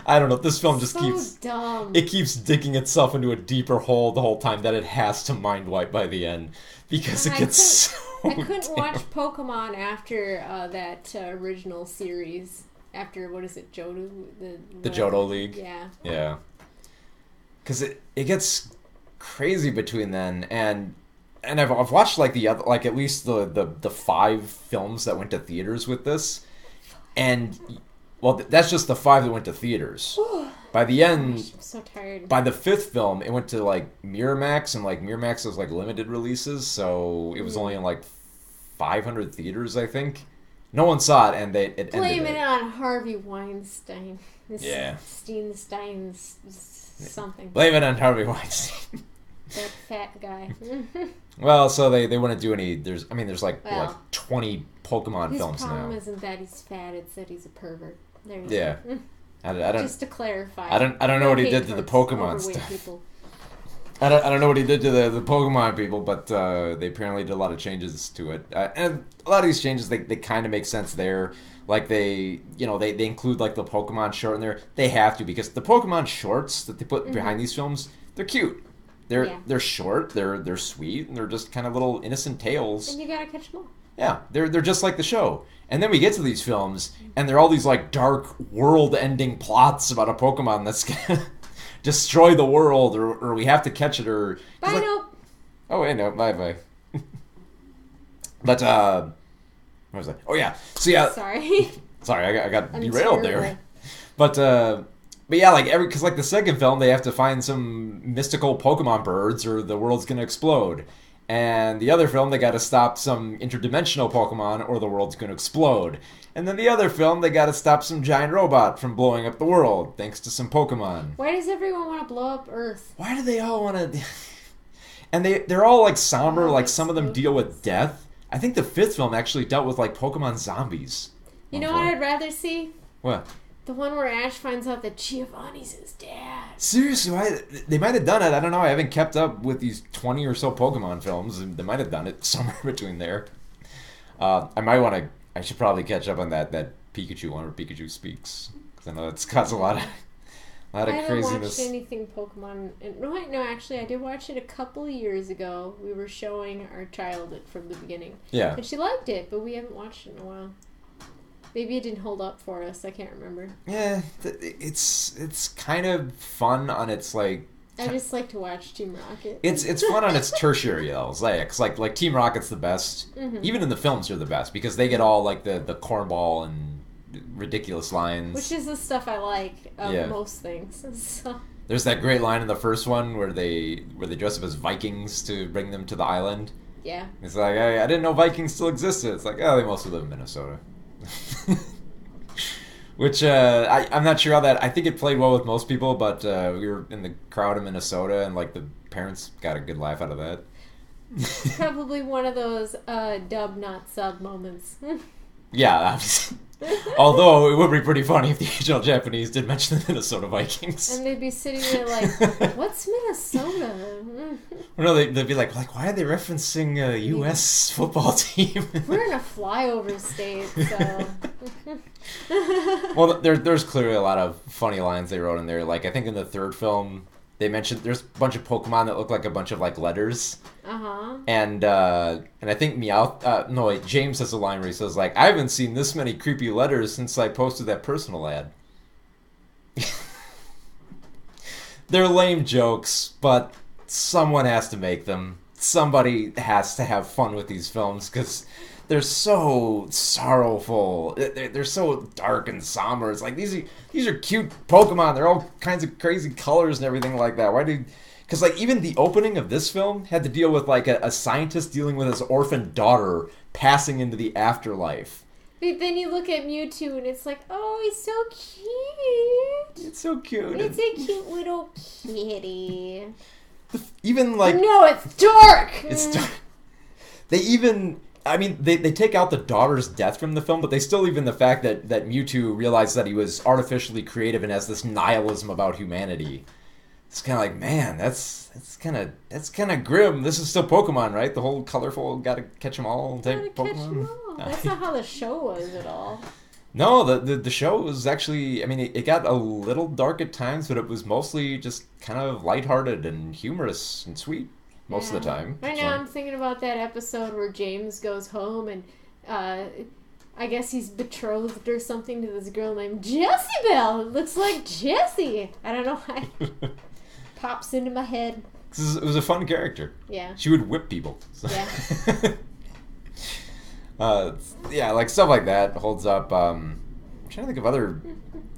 I don't know. This film just dumb. It keeps digging itself into a deeper hole the whole time that it has to mind wipe by the end, because it gets so. I couldn't watch Pokemon after that original series. After, what is it, Johto? The Johto League. Yeah. Yeah. Because it gets crazy between then and I've watched, like, the other, like, at least the 5 films that went to theaters with this, and well, that's just the 5 that went to theaters. By the end, Gosh, I'm so tired. by the 5th film, it went to, like, Miramax, and, like, Miramax was, like, limited releases, so it was only in, like, 500 theaters, I think. No one saw it, and it Blame ended it on Harvey Weinstein. Yeah. Stein's something. Blame it on Harvey Weinstein. That fat guy. Well, so they wouldn't do any. There's like 20 Pokemon His films problem now. isn't that he's fat; it's that he's a pervert. There you Yeah. go. I don't. Just to clarify. I don't know No what he hate did to the towards Pokemon overweight stuff. people. I don't know what he did to the Pokemon people, but they apparently did a lot of changes to it. And a lot of these changes, they kind of make sense there. Like, they include, like, the Pokemon short in there. They have to, because the Pokemon shorts that they put behind these films, they're cute. They're short, they're sweet, and they're just kind of little innocent tales. And you gotta catch them all. Yeah, they're just like the show. And then we get to these films, and they're all these, like, dark, world-ending plots about a Pokemon that's gonna destroy the world, or we have to catch it, or... Bye, like, nope. Oh, wait, no, bye. But, what was that? Oh, yeah. So, yeah... Sorry. Sorry, I got I'm derailed terrible. there. But yeah, like, because, like, the second film, they have to find some mystical Pokemon birds, or the world's gonna explode. And the other film, they gotta stop some interdimensional Pokemon, or the world's gonna explode. And then the other film, they gotta stop some giant robot from blowing up the world, thanks to some Pokemon. Why does everyone want to blow up Earth? Why do they all want to... And they're all, like, somber, like, some of them spooky. deal with death. I think the 5th film actually dealt with, like, Pokemon zombies. You know what I'd rather see? What? The one where Ash finds out that Giovanni's his dad. Seriously, why? They might have done it. I don't know. I haven't kept up with these 20 or so Pokemon films. They might have done it somewhere between there. I should probably catch up on that Pikachu one where Pikachu speaks, because I know that's caused a lot of I haven't craziness. watched anything Pokemon. No, actually, I did watch it a couple of years ago. We were showing our child it from the beginning. Yeah. And she liked it, but we haven't watched it in a while. Maybe it didn't hold up for us. I can't remember. Yeah, it's kind of fun on its, like... I just like to watch Team Rocket. It's fun on its tertiary levels. Like Team Rocket's the best. Mm-hmm. Even in the films, they're the best, because they get all, like, the cornball and ridiculous lines. Which is the stuff I like of Yeah. most things. So. There's that great line in the first one where they dress up as Vikings to bring them to the island. Yeah. It's like, I didn't know Vikings still existed. It's like, oh, they mostly live in Minnesota. Which, I'm not sure how that... I think it played well with most people, but we were in the crowd in Minnesota, and, like, the parents got a good laugh out of that. It's probably one of those dub not sub moments. Yeah, obviously. Although it would be pretty funny if the original Japanese did mention the Minnesota Vikings. And they'd be sitting there like, what's Minnesota? No, they'd be like, why are they referencing a U.S. football team? We're in a flyover state, so... Well, there's clearly a lot of funny lines they wrote in there. Like, I think in the third film, they mentioned there's a bunch of Pokemon that look like a bunch of, like, letters. Uh-huh. And I think James has a line where he says, like, I haven't seen this many creepy letters since I posted that personal ad. They're lame jokes, but someone has to make them. Somebody has to have fun with these films, because they're so sorrowful. They're so dark and somber. It's like, these are cute Pokemon. They're all kinds of crazy colors and everything like that. Because, like, even the opening of this film had to deal with, like, a scientist dealing with his orphaned daughter passing into the afterlife. But then you look at Mewtwo and it's like, oh, he's so cute. It's so cute. It's a cute little kitty. Even, like... No, it's dark! It's dark. They take out the daughter's death from the film, but they still leave in the fact that Mewtwo realized that he was artificially creative and has this nihilism about humanity. It's kind of like, man, that's kind of grim. This is still Pokemon, right? The whole colorful, gotta catch them all type Pokemon. That's not how the show was at all. No, the show was actually, I mean, it got a little dark at times, but it was mostly just kind of lighthearted and humorous and sweet most of the time. Right now I'm thinking about that episode where James goes home and I guess he's betrothed or something to this girl named Jessie Bell. It looks like Jessie. I don't know why. Pops into my head. It was a fun character. Yeah. She would whip people. So. Yeah. Yeah, like stuff like that holds up. I'm trying to think of other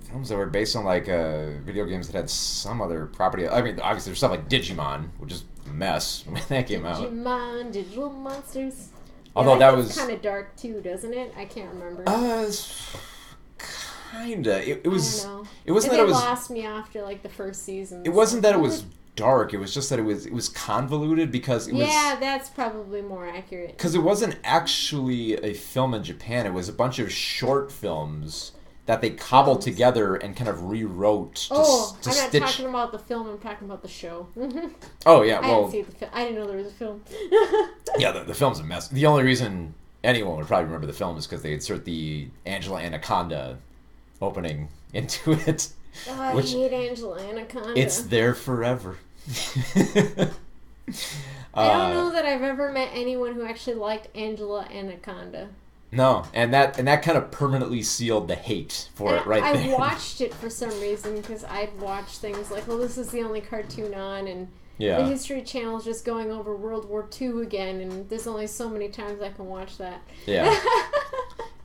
films that were based on like video games that had some other property. I mean, obviously there's stuff like Digimon, which is a mess when that came out. Digimon, Digital Monsters. Although that was kind of dark too, doesn't it? I can't remember. Kinda. It was. I don't know. It wasn't that it was. Lost me after like the first season. It wasn't that it was dark. It was just that it was convoluted because it was. Yeah, that's probably more accurate. Because it wasn't actually a film in Japan. It was a bunch of short films that they cobbled together and kind of rewrote to I'm not stitch. talking about the film. I'm talking about the show. Oh yeah, well. I didn't see the film. I didn't know there was a film. Yeah, the film's a mess. The only reason anyone would probably remember the film is because they insert the Angela Anaconda opening into it. Oh, I hate Angela Anaconda. It's there forever. I don't know that I've ever met anyone who actually liked Angela Anaconda. No, and that kind of permanently sealed the hate for it right there. I watched it for some reason because I'd watch things like, well, this is the only cartoon on, and the History Channel is just going over World War II again, and there's only so many times I can watch that. Yeah.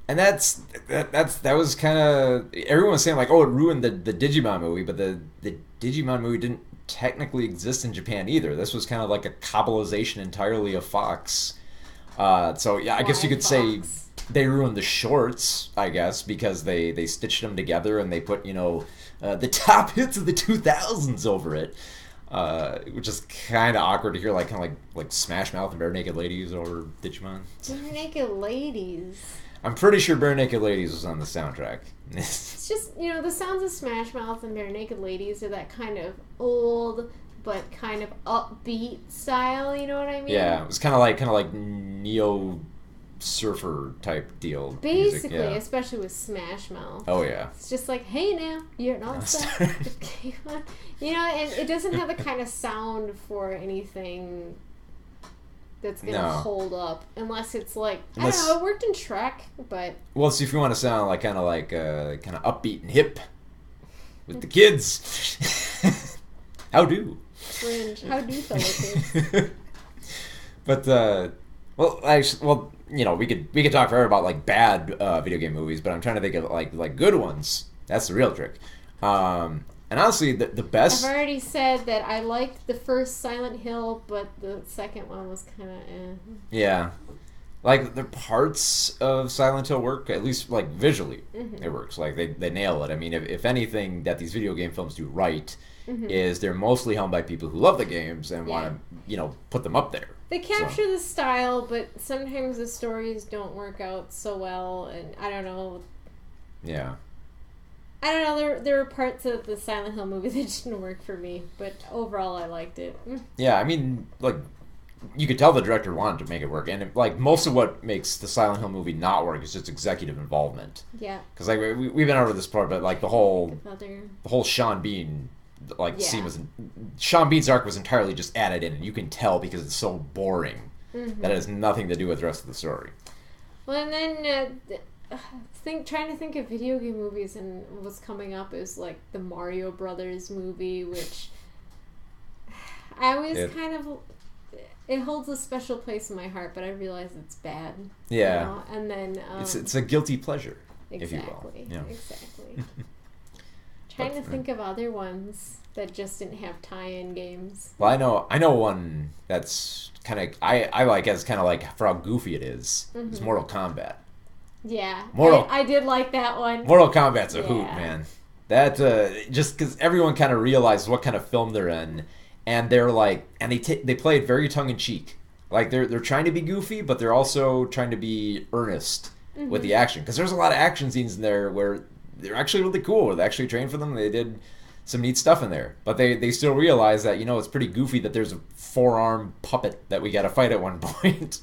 And that was kind of, everyone was saying like, oh, it ruined the Digimon movie, but the Digimon movie didn't technically exist in Japan either. This was kind of like a cobbleization entirely of Fox. So yeah, I guess you could say they ruined the shorts, I guess, because they stitched them together and they put, the top hits of the 2000s over it, which is kind of awkward to hear, like kind of like Smash Mouth and Bare Naked Ladies over Digimon. Bare Naked Ladies. I'm pretty sure Bare Naked Ladies was on the soundtrack. It's just, the sounds of Smash Mouth and Bare Naked Ladies are that kind of old but kind of upbeat style, you know what I mean? Yeah, it was kind of like neo surfer type deal. Basically, music, yeah. Especially with Smash Mouth. Oh yeah. It's just like, hey now, you're an all-star. And it doesn't have the kind of sound for anything that's gonna hold up, unless it's like, I don't know, it worked in Shrek, but well, see, if you want to sound like kind of upbeat and hip with the kids. How do? Fringe. How do, fellow kids? But we could talk forever about like bad video game movies, but I'm trying to think of like good ones. That's the real trick. And honestly, the best. I've already said that I liked the first Silent Hill, but the second one was kind of eh. Yeah. Like the parts of Silent Hill work, at least like visually, Mm-hmm. it works. Like they nail it. I mean, if anything that these video game films do right Mm-hmm. is they're mostly helmed by people who love the games and Yeah. want to, put them up there. They capture the style, but sometimes the stories don't work out so well, and I don't know. Yeah. There were parts of the Silent Hill movie that didn't work for me, but overall I liked it. Yeah, I mean, like, you could tell the director wanted to make it work, and like most of what makes the Silent Hill movie not work is just executive involvement. Yeah. Because like we've been over this part, but like the whole Other. Sean Bean Yeah. scene was Sean Bean's arc was entirely just added in, and you can tell because it's so boring Mm-hmm. that it has nothing to do with the rest of the story. Well, and then trying to think of video game movies, and what's coming up is like the Mario Brothers movie, which I always it holds a special place in my heart, but I realize it's bad. Yeah. You know? And then It's a guilty pleasure, exactly, if you will. Yeah. exactly. Trying to think of other ones that just didn't have tie-in games. Well, I know one that's kind of I like as kind of like for how goofy it is. Mm-hmm. Is Mortal Kombat. Yeah, Mortal- I did like that one. Mortal Kombat's a hoot, Yeah. man. That just because everyone kind of realizes what kind of film they're in, and they're like, and they play it very tongue in cheek. Like they're trying to be goofy, but they're also trying to be earnest with the action. Because there's a lot of action scenes in there where they're actually really cool. They actually trained for them. They did some neat stuff in there, but they still realize that it's pretty goofy that there's a 4-arm puppet that we got to fight at one point.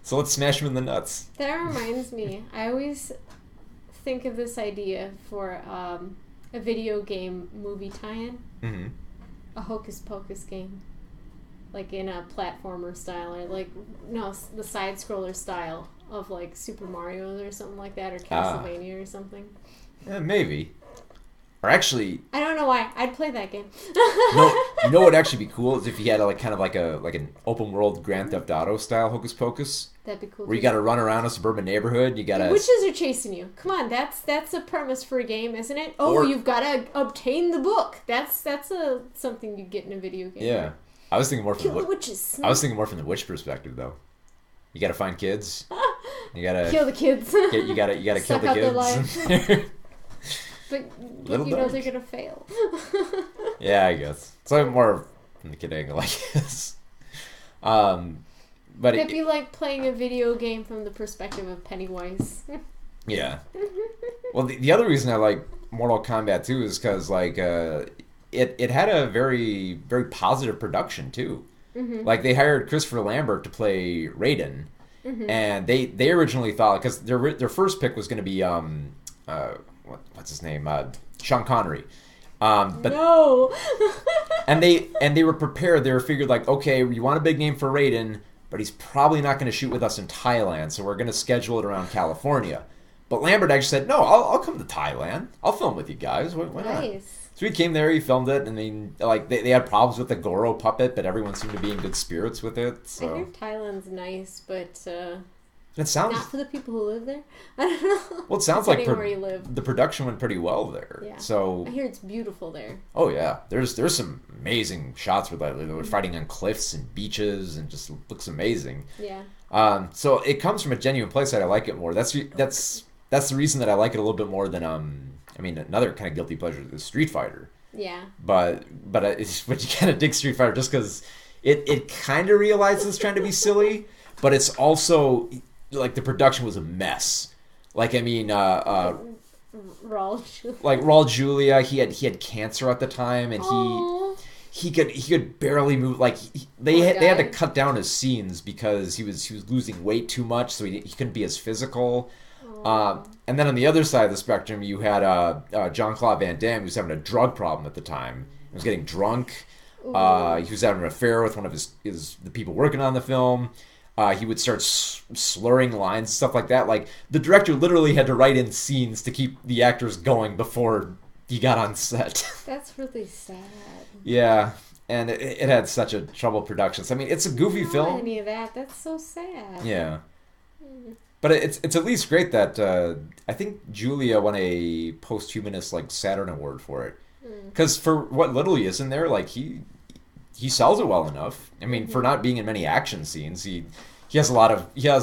So let's smash him in the nuts. That reminds me, I always think of this idea for a video game movie tie-in, Mm-hmm. a Hocus Pocus game, like in a platformer style, or like the side scroller style of like Super Mario or something like that, or Castlevania or something. Yeah, maybe. Or actually, I don't know why. I'd play that game. you know what would actually be cool is if you had like an open world Grand Theft Auto style Hocus Pocus, That'd be cool. where you too. got to run around a suburban neighborhood. You got to Witches are chasing you. Come on, that's a premise for a game, isn't it? Oh, Or- you've got to obtain the book. That's something you get in a video game. yeah. I was thinking more from Kill the the witches. I was thinking more from the witch perspective though. You got to find kids. You got to Kill the kids. you got to kill Suck the out their kids. But Little you know dark. they're gonna fail. Yeah, I guess. So more from the kid angle, I guess. But It'd be like playing a video game from the perspective of Pennywise. yeah. Well, the other reason I like Mortal Kombat 2 is because like it had a very very positive production too. Mm-hmm. Like they hired Christopher Lambert to play Raiden, and they originally thought because their first pick was going to be what's his name Sean Connery, but No. and they were prepared. They were figured like, okay, you want a big name for Raiden, but he's probably not going to shoot with us in Thailand, so we're going to schedule it around California. But Lambert actually said, no, I'll come to Thailand. I'll film with you guys. Why not? Nice. So he came there, he filmed it, and then like they had problems with the Goro puppet, but everyone seemed to be in good spirits with it. I hear So Thailand's nice, but it sounds not for the people who live there. I don't know. well. It sounds like Depending where you live. the production went pretty well there. Yeah. So I hear it's beautiful there. oh yeah, there's some amazing shots where they were fighting on cliffs and beaches, and just looks amazing. Yeah. So it comes from a genuine place that I like it more. That's the reason that I like it a little bit more than I mean another kind of guilty pleasure is Street Fighter. Yeah. But you kind of dig Street Fighter just because it kind of realizes it's trying to be silly, but it's also like the production was a mess. Like I mean, Raul. like Raul Julia, he had cancer at the time, and Oh. he could barely move. Like they Poor had to guy. cut down his scenes because he was losing weight too much, so he couldn't be as physical. And then on the other side of the spectrum, you had Jean-Claude Van Damme, who was having a drug problem at the time. He was getting drunk. He was having an affair with one of the people working on the film. He would start slurring lines, stuff like that. Like the director literally had to write in scenes to keep the actors going before he got on set. That's really sad. Yeah, and it had such a troubled production. So, I mean, it's a goofy Not film. any of that. That's so sad. Yeah. But it's at least great that I think Julia won a posthumous like Saturn Award for it. Because for what little he is in there, like he he sells it well enough. I mean, for not being in many action scenes, he has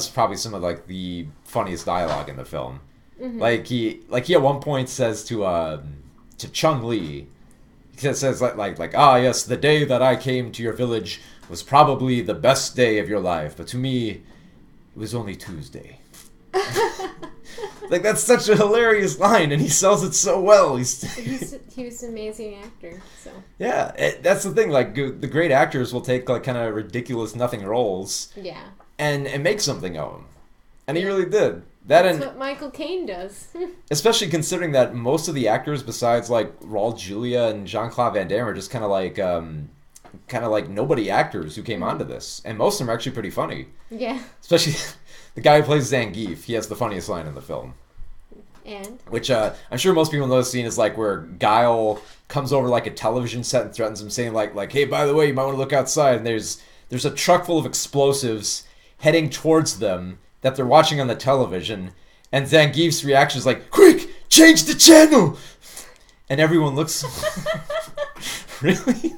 probably some of like the funniest dialogue in the film. Like he at one point says to Chung Lee, he says ah, yes, the day that I came to your village was probably the best day of your life, but to me it was only Tuesday. Like, that's such a hilarious line, and he sells it so well. He was an amazing actor, so. Yeah, that's the thing. Like, the great actors will take, like, kind of ridiculous nothing roles. Yeah. And make something of them. And he really did. That's what Michael Caine does. Especially considering that most of the actors, besides, like, Raul Julia and Jean-Claude Van Damme, are just kind of like nobody actors who came onto this. And most of them are actually pretty funny. Yeah. Especially the guy who plays Zangief. He has the funniest line in the film. And? Which I'm sure most people know the scene is like where Guile comes over like a television set and threatens him, saying like, hey, by the way, you might want to look outside. And there's a truck full of explosives heading towards them that they're watching on the television. And Zangief's reaction is like, quick, change the channel! And everyone looks... Really?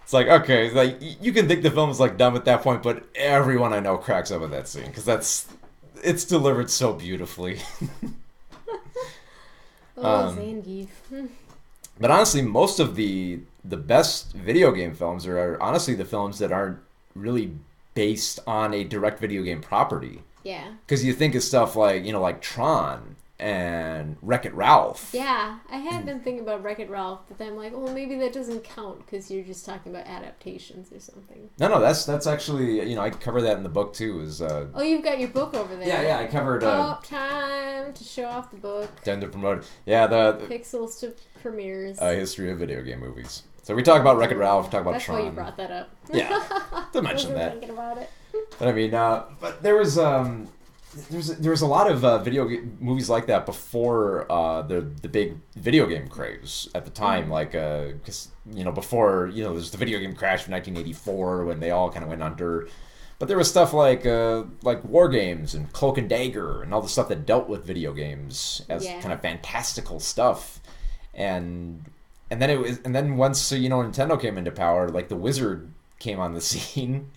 It's like, okay, like you can think the film is like dumb at that point, but everyone I know cracks up at that scene because it's delivered so beautifully. Zangief. But honestly, most of the best video game films are honestly the films that aren't really based on a direct video game property. Yeah. Because you think of stuff like, like Tron and Wreck-It Ralph. Yeah, I had been thinking about Wreck-It Ralph, but then I'm like, well, maybe that doesn't count because you're just talking about adaptations or something. No, that's actually, I cover that in the book too. Oh, you've got your book over there. Yeah, I covered... time to show off the book. Time to promote it. Yeah, the... Pixels to premieres. History of video game movies. So we talk about Wreck-It Ralph, talk about Tron. That's why you brought that up. Yeah, to mention that. Thinking about it. But I mean, but there was a lot of movies like that before the big video game craze at the time, like because before there's the video game crash of 1984 when they all kind of went under. But there was stuff like War Games and Cloak and Dagger and all the stuff that dealt with video games as kind of fantastical stuff, and then once Nintendo came into power, like the Wizard came on the scene.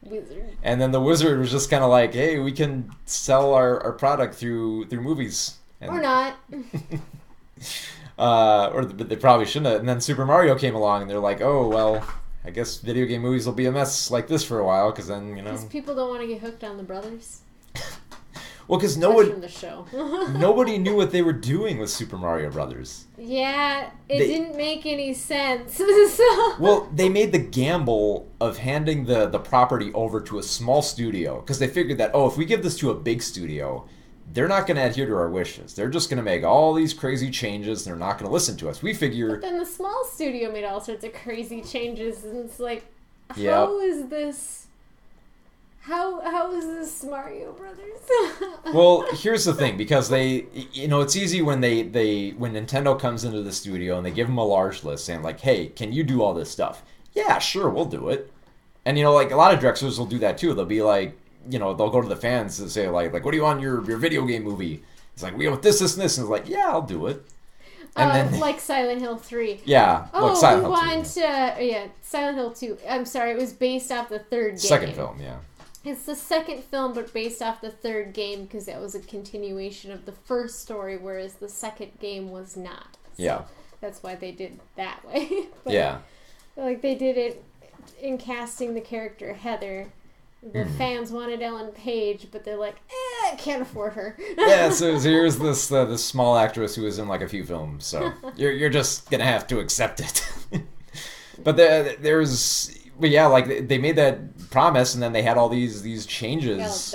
Wizard. And then the Wizard was just kind of like, hey, we can sell our product through movies. Or not. But they probably shouldn't have. And then Super Mario came along and they're like, oh, well, I guess video game movies will be a mess like this for a while because then, Because people don't want to get hooked on the brothers. Well, because nobody knew what they were doing with Super Mario Brothers. Yeah, it didn't make any sense. So. Well, they made the gamble of handing the property over to a small studio because they figured that, if we give this to a big studio, they're not going to adhere to our wishes. They're just going to make all these crazy changes and they're not going to listen to us. We figure... But then the small studio made all sorts of crazy changes and it's like, how is this... How is this Mario Brothers? Well, here's the thing, because they, it's easy when when Nintendo comes into the studio and they give them a large list saying like, hey, can you do all this stuff? Yeah, sure, we'll do it. And like a lot of directors will do that too. They'll be like, they'll go to the fans and say like, what do you want in your video game movie? It's like, we want this, and this, and it's like, yeah, I'll do it. And then, like Silent Hill 3. Yeah. Oh, Silent we Hill want 2. Silent Hill 2. I'm sorry, it was based off the third game. Second film, yeah. It's the second film, but based off the third game because that was a continuation of the first story, whereas the second game was not. So yeah. That's why they did that way. But, yeah. Like, they did it in casting the character Heather. The fans wanted Ellen Page, but they're like, I can't afford her. Yeah, so here's this small actress who was in, like, a few films, so you're just gonna have to accept it. But But yeah, like they made that promise, and then they had all these changes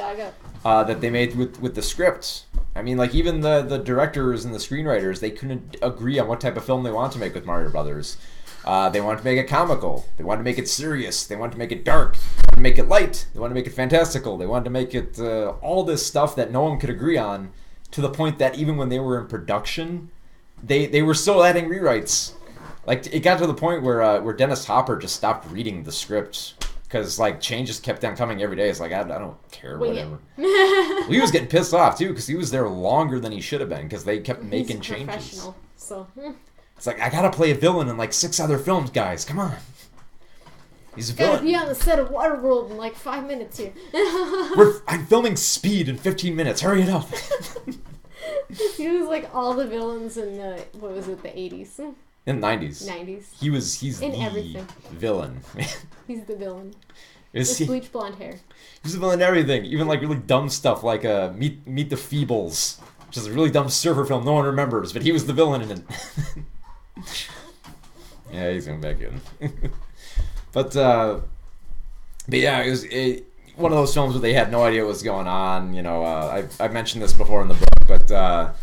that they made with the script. I mean, like even the directors and the screenwriters, they couldn't agree on what type of film they wanted to make with Mario Brothers. They wanted to make it comical. They wanted to make it serious. They wanted to make it dark. They wanted to make it light. They wanted to make it fantastical. They wanted to make it all this stuff that no one could agree on, to the point that even when they were in production, they were still adding rewrites. Like, it got to the point where Dennis Hopper just stopped reading the script because, like, changes kept on coming every day. It's like, I don't care, whatever. Well, he was getting pissed off, too, because he was there longer than he should have been because they kept making changes. Professional, so... It's like, I gotta play a villain in, like, 6 other films, guys. Come on. He's a Gotta villain. be on the set of Waterworld in like 5 minutes here. I'm filming Speed in 15 minutes. Hurry it up. He was like all the villains in the, what was it, the 80s? In the 90s. 90s. He's In the everything. villain. He's the villain. Is With he? bleach blonde hair. He's the villain in everything. Even like really dumb stuff like Meet the Feebles, which is a really dumb surfer film no one remembers, but he was the villain in it. Yeah, he's coming back in. But yeah, it was one of those films where they had no idea what was going on. You know, I mentioned this before in the book, but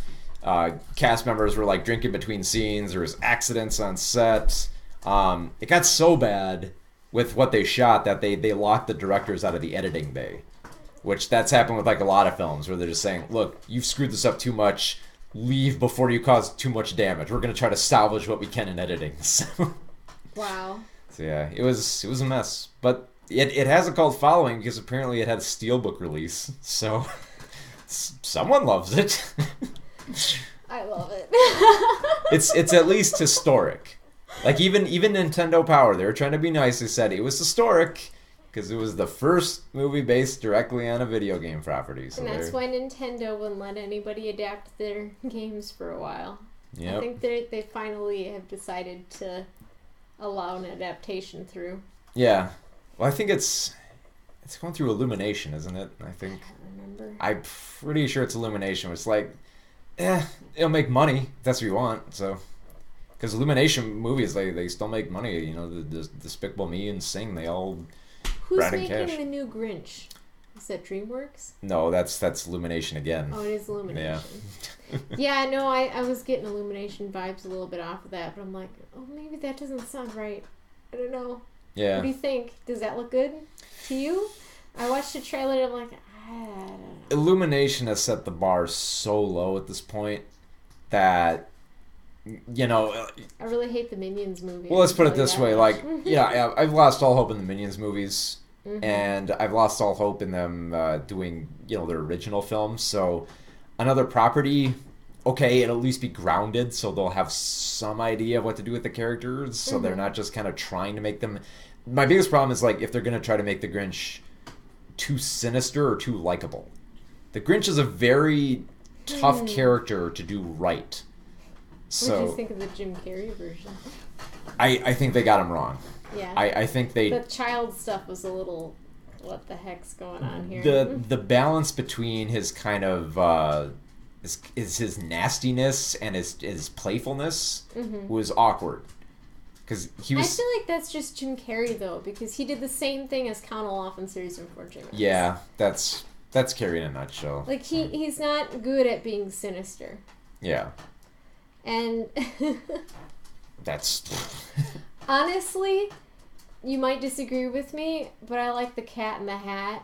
cast members were like drinking between scenes. There was accidents on set. It got so bad with what they shot that they locked the directors out of the editing bay, which that's happened with like a lot of films where they're just saying, look, you've screwed this up too much. Leave before you cause too much damage. We're going to try to salvage what we can in editing. Wow. So yeah, it was a mess, but it has a cult following because apparently it had a steelbook release, so someone loves it. I love it. It's at least historic. Like even Nintendo Power, they were trying to be nice. They said it was historic because it was the first movie based directly on a video game property. So And that's why Nintendo wouldn't let anybody adapt their games for a while. Yep. I think they finally have decided to allow an adaptation through. Yeah. Well, I think it's going through Illumination, isn't it? I think. I can't remember. I'm pretty sure it's Illumination. It's like, it'll make money if that's what you want. So, because Illumination movies, they still make money. You know, the Despicable Me and Sing, they all. Who's Brad and making Cash. the new Grinch? Is that DreamWorks? No, that's Illumination again. Oh, it is Illumination. Yeah, no, I was getting Illumination vibes a little bit off of that, but I'm like, oh, maybe that doesn't sound right. I don't know. Yeah. What do you think? Does that look good to you? I watched the trailer and I'm like, I don't know. Illumination has set the bar so low at this point that, you know. I really hate the Minions movie. Well, let's put it Really this that way. much. Like, yeah, I've lost all hope in the Minions movies. Mhm. And I've lost all hope in them doing, you know, their original films. So another property, okay, it'll at least be grounded, so they'll have some idea of what to do with the characters, so they're not just kind of trying to make them. My biggest problem is like if they're going to try to make the Grinch too sinister or too likable. The Grinch is a very tough character to do right. What did you So think of the Jim Carrey version? I think they got him wrong. Yeah. I think they. The child stuff was a little, what the heck's going on here? The balance between his kind of is his nastiness and his playfulness was awkward because he I was feel like that's just Jim Carrey though, because he did the same thing as Count Olaf in Series of Unfortunate. yeah that's Carrie in a nutshell. Like he's not good at being sinister, Yeah, and that's honestly, you might disagree with me, but I like the Cat in the Hat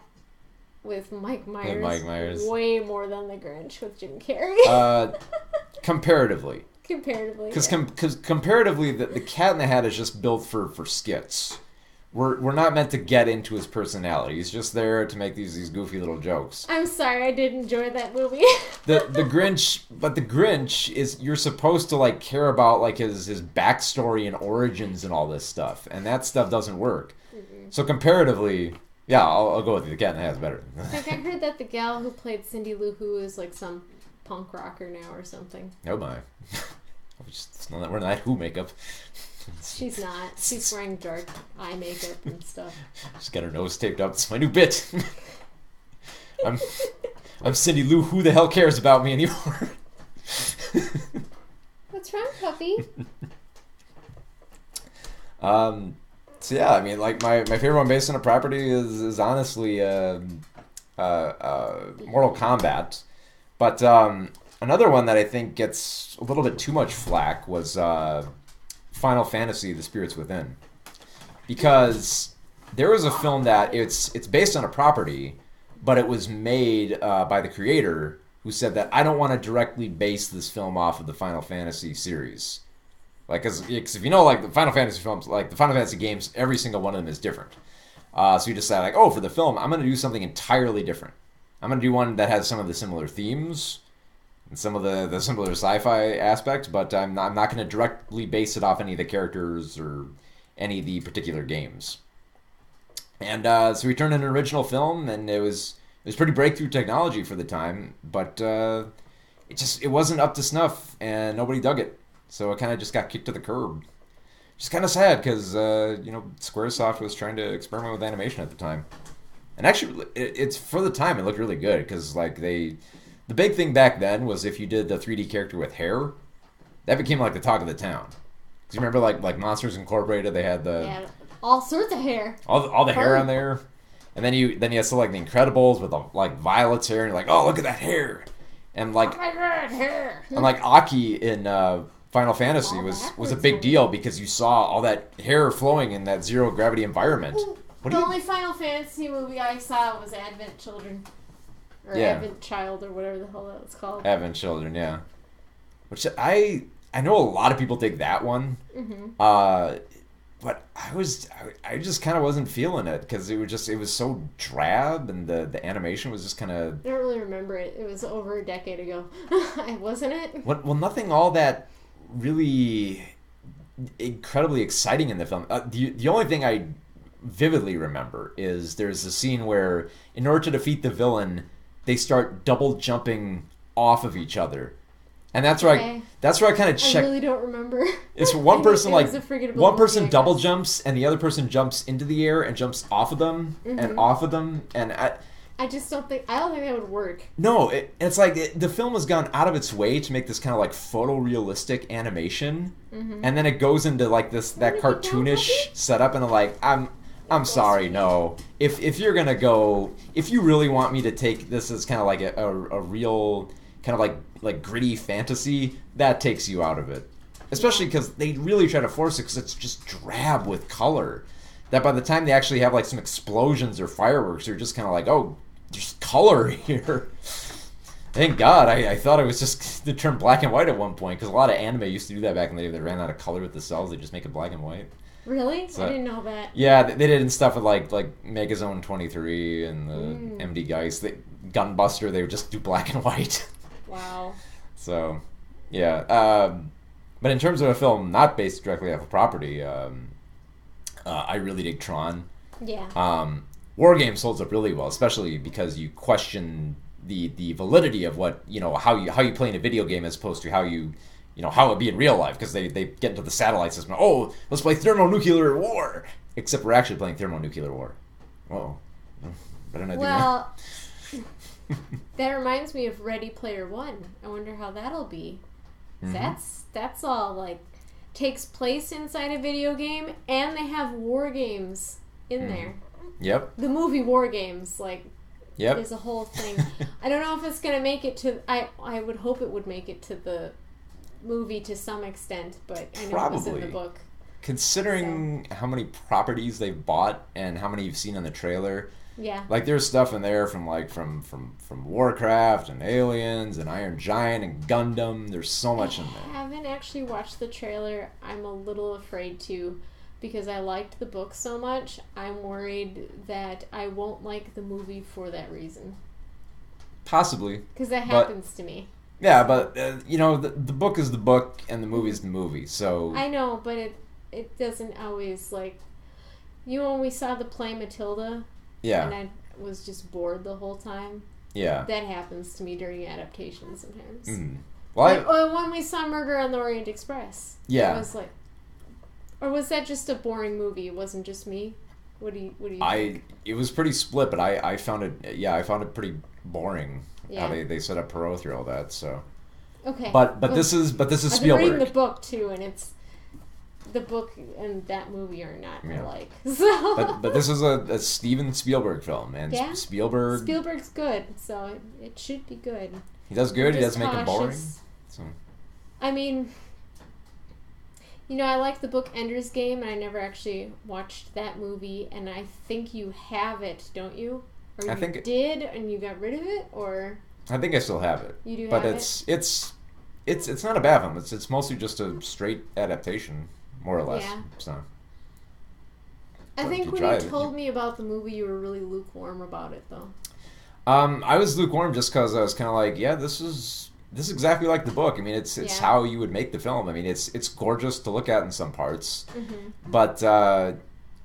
with Mike Myers, way more than the Grinch with Jim Carrey. Comparatively. Comparatively, Because comparatively, the Cat in the Hat is just built for skits. We're not meant to get into his personality. He's just there to make these goofy little jokes. I'm sorry, I did enjoy that movie. The Grinch is, you're supposed to like care about like his backstory and origins and all this stuff, and that stuff doesn't work. So comparatively, yeah, I'll go with you. The Cat in the Hat is better. Like I heard that the gal who played Cindy Lou Who is like some punk rocker now or something. Oh my, we're not Who makeup. She's not. She's wearing dark eye makeup and stuff. She's got her nose taped up. It's my new bit. I'm Cindy Lou. Who the hell cares about me anymore? What's wrong, puppy? So yeah, I mean, like my favorite one based on a property is honestly Mortal Kombat, but another one that I think gets a little bit too much flack was Final Fantasy: The Spirits Within, because there was a film that it's based on a property, but it was made by the creator who said that I don't want to directly base this film off of the Final Fantasy series. Like, because if you know, like, the Final Fantasy films, like, the Final Fantasy games, every single one of them is different. So you decide, like, oh, for the film, I'm going to do something entirely different. I'm going to do one that has some of the similar themes and some of the similar sci-fi aspects, but I'm not going to directly base it off any of the characters or any of the particular games. And so we turned in an original film, and it was pretty breakthrough technology for the time, but it wasn't up to snuff, and nobody dug it. So it kind of just got kicked to the curb. Just kind of sad because SquareSoft was trying to experiment with animation at the time, and actually, it's for the time it looked really good because like the big thing back then was if you did the 3D character with hair, that became like the talk of the town. Because you remember like Monsters Incorporated, they had the all sorts of hair, all the hair on there, and then you had stuff like the Incredibles with like Violet's hair, and you're like, oh, look at that hair, and like oh my god, hair, and like Aki in Final Fantasy was a big deal because you saw all that hair flowing in that zero gravity environment. The only Final Fantasy movie I saw was Advent Children. Or Advent Child, or whatever the hell that was called. Advent Children, yeah. Which I know a lot of people dig that one. Mm-hmm. But I just kind of wasn't feeling it because it was so drab and the animation was just kind of. I don't really remember it. It was over a decade ago, wasn't it? Well, nothing all that really incredibly exciting in the film. The only thing I vividly remember is there's a scene where in order to defeat the villain, they start double jumping off of each other. And that's where I kind of check. I really don't remember. It's one person one person movie, double jumps and the other person jumps into the air and jumps off of them and off of them, and I just don't think that would work. No, it's like the film has gone out of its way to make this kind of like photorealistic animation, and then it goes into like that cartoonish setup, and I'm like, I'm sorry, no. If you're gonna go, if you really want me to take this as kind of like a real kind of like gritty fantasy, that takes you out of it. Especially because they really try to force it because it's just drab with color. That by the time they actually have like some explosions or fireworks, you're just kind of like, oh, there's color here. Thank God. I thought it was just to turn black and white at one point because a lot of anime used to do that back in the day. They ran out of color with the cells. They just make it black and white. Really? So, I didn't know that. Yeah, they did in stuff with like Megazone 23 and the MD Geist. Gunbuster, they would just do black and white. Wow. So, yeah. But in terms of a film not based directly off a property, I really dig Tron. Yeah. War Games holds up really well, especially because you question the validity of what how you play in a video game as opposed to how how it would be in real life, because they get into the satellite system. Oh, let's play thermonuclear war, except we're actually playing thermonuclear war. Whoa, better not do that. Well, that reminds me of Ready Player One. I wonder how that'll be. That's all like takes place inside a video game, and they have war games in there. Yep. The movie War Games, like, yep. There's a whole thing. I don't know if it's gonna make it to. I would hope it would make it to the movie to some extent, but I know Probably. it was in the book. Considering how many properties they've bought and how many you've seen in the trailer. Yeah. Like there's stuff in there from Warcraft and Aliens and Iron Giant and Gundam. There's so much in there. I haven't actually watched the trailer. I'm a little afraid to, because I liked the book so much. I'm worried that I won't like the movie for that reason. Possibly. Because that happens to me. Yeah, but the book is the book and the movie is the movie. So I know, but it doesn't always like. When we saw the play Matilda. Yeah. And I was just bored the whole time. Yeah. That happens to me during adaptations sometimes. Mm. Well, when we saw Murder on the Orient Express. Yeah. It was like, or was that just a boring movie? It wasn't just me. What do you think? It was pretty split, but I found it. Yeah, I found it pretty boring. Yeah. How they set up Perot through all that. So. Okay. But this is I've Spielberg. been reading the book too, and it's. The book and that movie are not alike. So. But this is a Steven Spielberg film, and Spielberg's good, so it should be good. He does good. He doesn't make it boring. So. I mean, I like the book Ender's Game, and I never actually watched that movie. And I think you have it, don't you? Or I think did, and you got rid of it, or I think I still have it. You do, but have it's not a bad film. It's mostly just a straight adaptation. More or less. Yeah. So. I think when you told me about the movie, you were really lukewarm about it, though. I was lukewarm just because I was kind of like, yeah, this is exactly like the book. I mean, it's how you would make the film. I mean, it's gorgeous to look at in some parts, but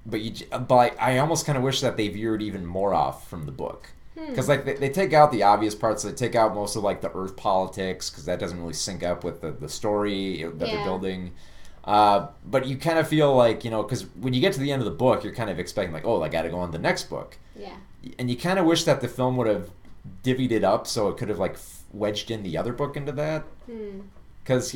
but I almost kind of wish that they veered even more off from the book. Because like they take out the obvious parts, they take out most of like the Earth politics because that doesn't really sync up with the story that they're building. But you kind of feel like, you know, because when you get to the end of the book, you're kind of expecting like, oh, I got to go on the next book. Yeah. And you kind of wish that the film would have divvied it up so it could have like wedged in the other book into that. Because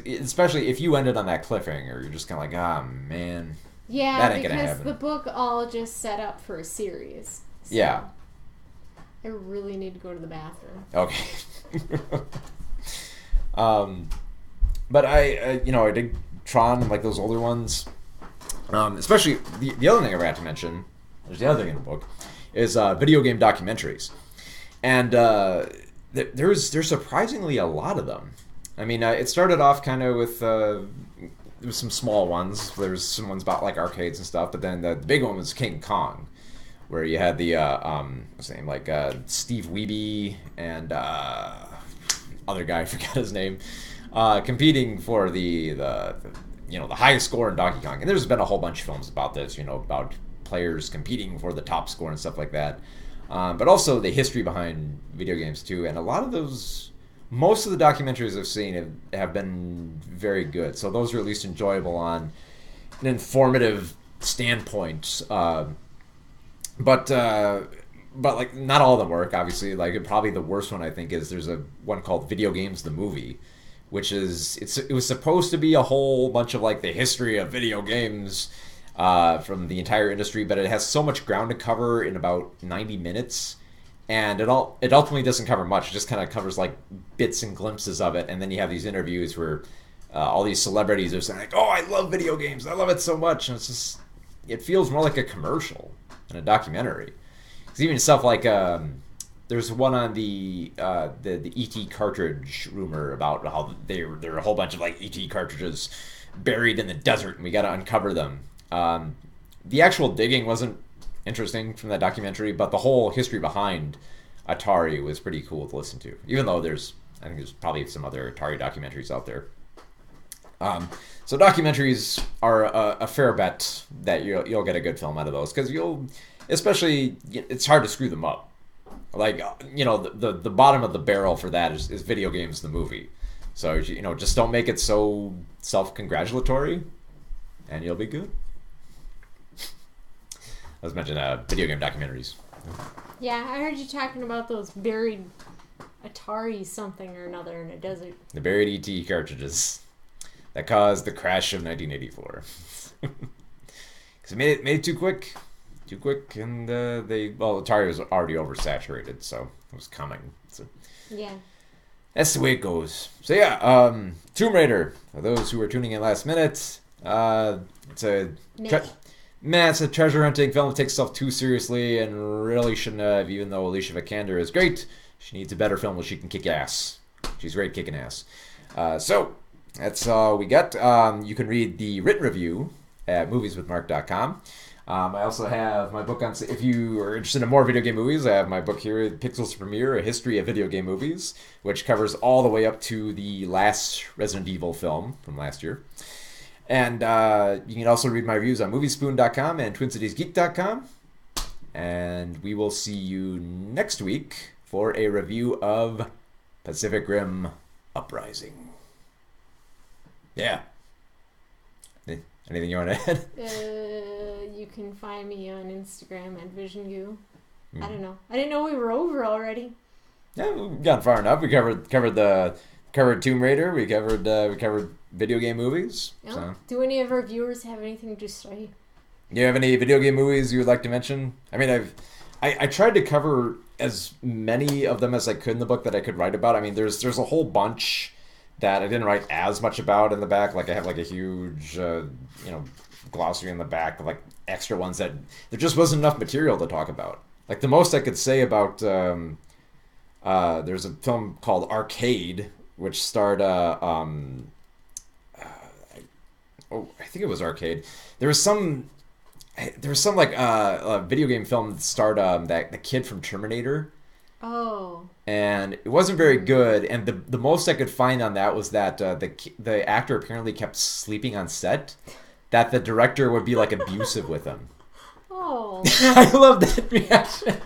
especially if you ended on that cliffhanger, you're just kind of like, ah, man. Yeah, that ain't gonna because happen. the book all just set up for a series. So Yeah. I really need to go to the bathroom. Okay. But I dig Tron, like those older ones. Especially the other thing I forgot to mention, there's the other thing in the book, is video game documentaries. And there's surprisingly a lot of them. I mean, it started off kind of with some small ones. There's some ones about like arcades and stuff, but then the big one was King Kong, where you had the what's his name, like Steve Wiebe and other guy, I forgot his name, competing for the highest score in Donkey Kong. And there's been a whole bunch of films about this, you know, about players competing for the top score and stuff like that. But also the history behind video games too, and a lot of those. Most of the documentaries I've seen have been very good, so those are at least enjoyable on an informative standpoint. But like not all of them work, obviously. Like probably the worst one I think is there's one called Video Games the Movie, which is it was supposed to be a whole bunch of like the history of video games from the entire industry, but it has so much ground to cover in about 90 minutes. And it ultimately doesn't cover much. It just kind of covers like bits and glimpses of it. And then you have these interviews where all these celebrities are saying like, "Oh, I love video games. I love it so much." And it's just, it feels more like a commercial than a documentary. Because even stuff like there's one on the ET cartridge rumor about how there are a whole bunch of like ET cartridges buried in the desert, and we got to uncover them. The actual digging wasn't interesting from that documentary, but the whole history behind Atari was pretty cool to listen to, even though I think there's probably some other Atari documentaries out there. So documentaries are a fair bet that you'll get a good film out of those, because especially it's hard to screw them up. Like, you know, the bottom of the barrel for that is Video Games the Movie. So, you know, just don't make it so self-congratulatory and you'll be good. Let's mention video game documentaries. Yeah, I heard you talking about those buried Atari something or another in a desert. The buried ET cartridges that caused the crash of 1984. Because it made it too quick, and Atari was already oversaturated, so it was coming. So yeah, that's the way it goes. So yeah, Tomb Raider. For those who are tuning in last minute, it's a. It's a treasure hunting film that takes itself too seriously and really shouldn't have, even though Alicia Vikander is great. She needs a better film where she can kick ass. She's great kicking ass. So, that's all we got. You can read the written review at movieswithmark.com. I also have my book on, if you are interested in more video game movies, I have my book here, Pixels Premiere, A History of Video Game Movies, which covers all the way up to the last Resident Evil film from last year. And you can also read my reviews on moviespoon.com and twincitiesgeek.com. And we will see you next week for a review of Pacific Rim Uprising. Yeah. Anything you want to add? You can find me on Instagram at VisionGoo. I don't know. I didn't know we were over already. Yeah, we've gotten far enough. We covered Tomb Raider. We covered video game movies. Oh, so. Do any of our viewers have anything to say? Do you have any video game movies you would like to mention? I mean, I tried to cover as many of them as I could in the book that I could write about. I mean, there's a whole bunch that I didn't write as much about in the back. Like I have like a huge glossary in the back of like extra ones that there just wasn't enough material to talk about. Like the most I could say about there's a film called Arcade, which starred I think it was Arcade. There was some like a video game film that starred the kid from Terminator. Oh. And it wasn't very good. And the most I could find on that was that the actor apparently kept sleeping on set. that the director would be like abusive with him. Oh. I love that reaction.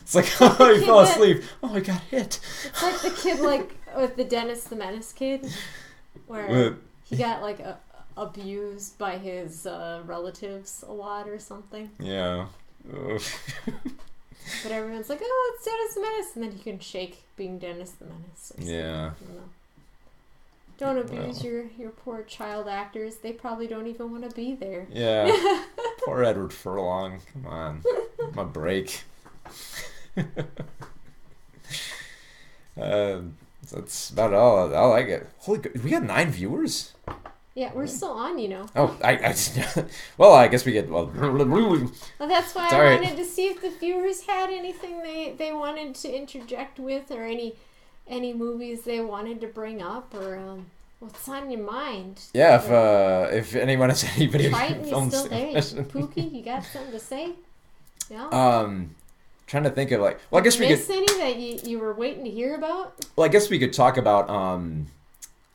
It's like, oh, he fell asleep. Oh, I got hit. It's like the kid, like, with the Dennis the Menace kid, where he got, like, abused by his relatives a lot or something. Yeah. But everyone's like, oh, it's Dennis the Menace. And then he can shake being Dennis the Menace. Yeah. Don't abuse your poor child actors. They probably don't even want to be there. Yeah. Poor Edward Furlong. Come on. Give him a break. That's about all I get. Holy, we got 9 viewers? Yeah, we're still on, you know. Oh, well, I guess we get, well, that's why I wanted to see if the viewers had anything they wanted to interject with, or any movies they wanted to bring up, or what's on your mind. Yeah, if anyone has any video game films. You still there? Pookie, you got something to say? Yeah. Trying to think of, like, well, I guess we could miss any that you were waiting to hear about. Well, I guess we could talk about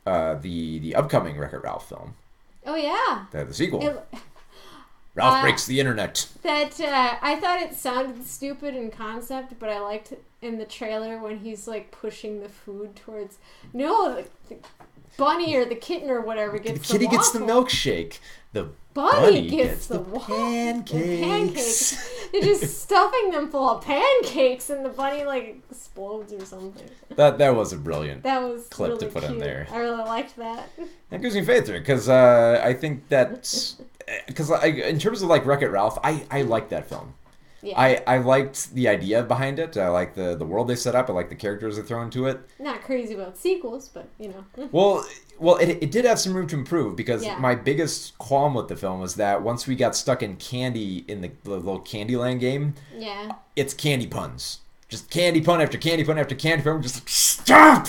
the upcoming Wreck-It Ralph film. Oh yeah, the sequel. Ralph Breaks the Internet. That I thought it sounded stupid in concept, but I liked it in the trailer when he's like pushing the food towards the bunny or the kitten or whatever gets the kitty gets the milkshake. The bunny gets the pancakes. They're just stuffing them full of pancakes, and the bunny like explodes or something. That was a brilliant clip really to put cute. in there. I really liked that. That gives me faith in it, because I think that's because in terms of like Wreck-It Ralph, I like that film. Yeah. I liked the idea behind it. I like the world they set up. I like the characters they throw into it. Not crazy about sequels, but you know. Well, it did have some room to improve, because Yeah. my biggest qualm with the film was that once we got stuck in candy in the little Candyland game, Yeah. it's candy puns. Just candy pun after candy pun after candy pun. Just like, stop!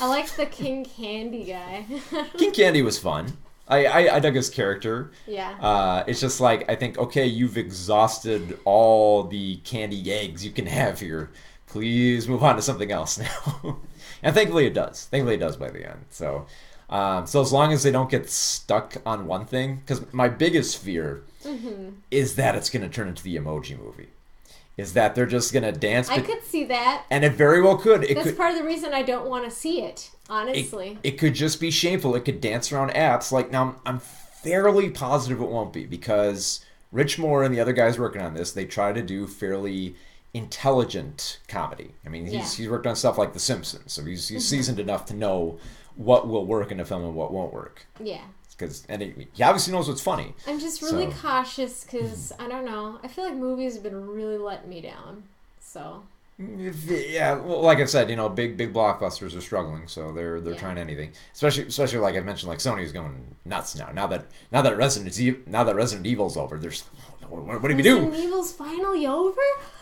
I liked the King Candy guy. King Candy was fun. I dug his character. Yeah. It's just like, I think, okay, you've exhausted all the candy eggs you can have here. Please move on to something else now. And thankfully it does. Thankfully it does by the end. So as long as they don't get stuck on one thing, because my biggest fear is that it's going to turn into the Emoji Movie. Is that they're just going to dance. I could see that. And it very well could. That's part of the reason I don't want to see it, honestly. It could just be shameful. It could dance around apps. Like, now, I'm fairly positive it won't be, because Rich Moore and the other guys working on this, they try to do fairly intelligent comedy. I mean, he's worked on stuff like The Simpsons, so he's seasoned enough to know what will work in a film and what won't work. Yeah. He obviously knows what's funny. I'm just really cautious because, I don't know, I feel like movies have been really letting me down. So. Yeah, well, like I said, big blockbusters are struggling, so they're trying anything. Especially like I mentioned, like Sony's going nuts now. Now that Resident Evil's over, there's what do we do? Resident Evil's finally over?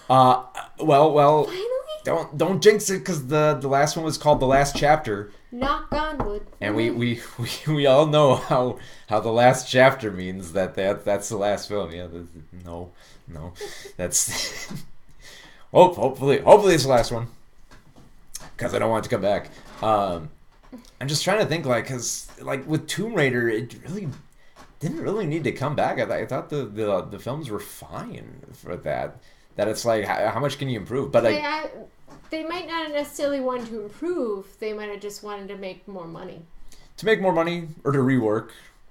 Well. Finally? Don't jinx it, because the last one was called The Last Chapter. Knock on wood. And we all know how the last chapter means that's the last film. Yeah, no, that's hopefully it's the last one, because I don't want it to come back. I'm just trying to think, like, because like with Tomb Raider, it really didn't really need to come back. I thought the films were fine for that. That it's like, how much can you improve? But they might not necessarily want to improve. They might have just wanted to make more money. To make more money, or to rework.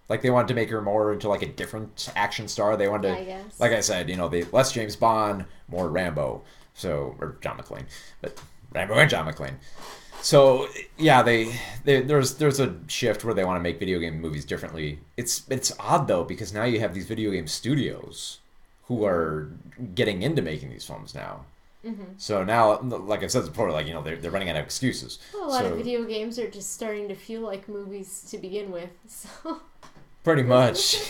Like, they wanted to make her more into like a different action star. They wanted to, I guess. Like I said, they less James Bond, more Rambo. So, or John McClane, but Rambo and John McClane. So yeah, there's a shift where they want to make video game movies differently. It's odd though, because now you have these video game studios who are getting into making these films now. Mm-hmm. So now, like I've said before, like, they're running out of excuses. Well, a lot of video games are just starting to feel like movies to begin with. So pretty much.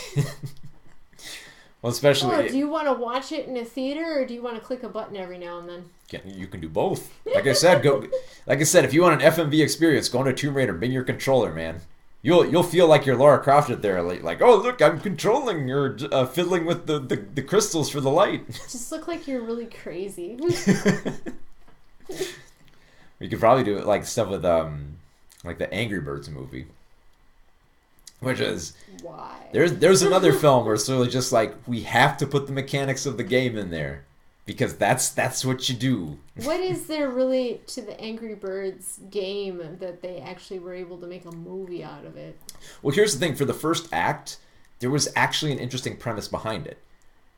Well, especially. Do you want to watch it in a theater, or do you want to click a button every now and then? You can do both. Like I said, if you want an FMV experience, go into Tomb Raider, bring your controller, man. You'll feel like you're Lara Croft out there, like, oh look, I'm controlling, you're fiddling with the crystals for the light. Just look like you're really crazy. We could probably do it like stuff with like the Angry Birds movie. which is Why? there's another film where it's really just like we have to put the mechanics of the game in there because that's what you do. What is there really to the Angry Birds game that they actually were able to make a movie out of it? Well, here's the thing: for the first act, there was actually an interesting premise behind it.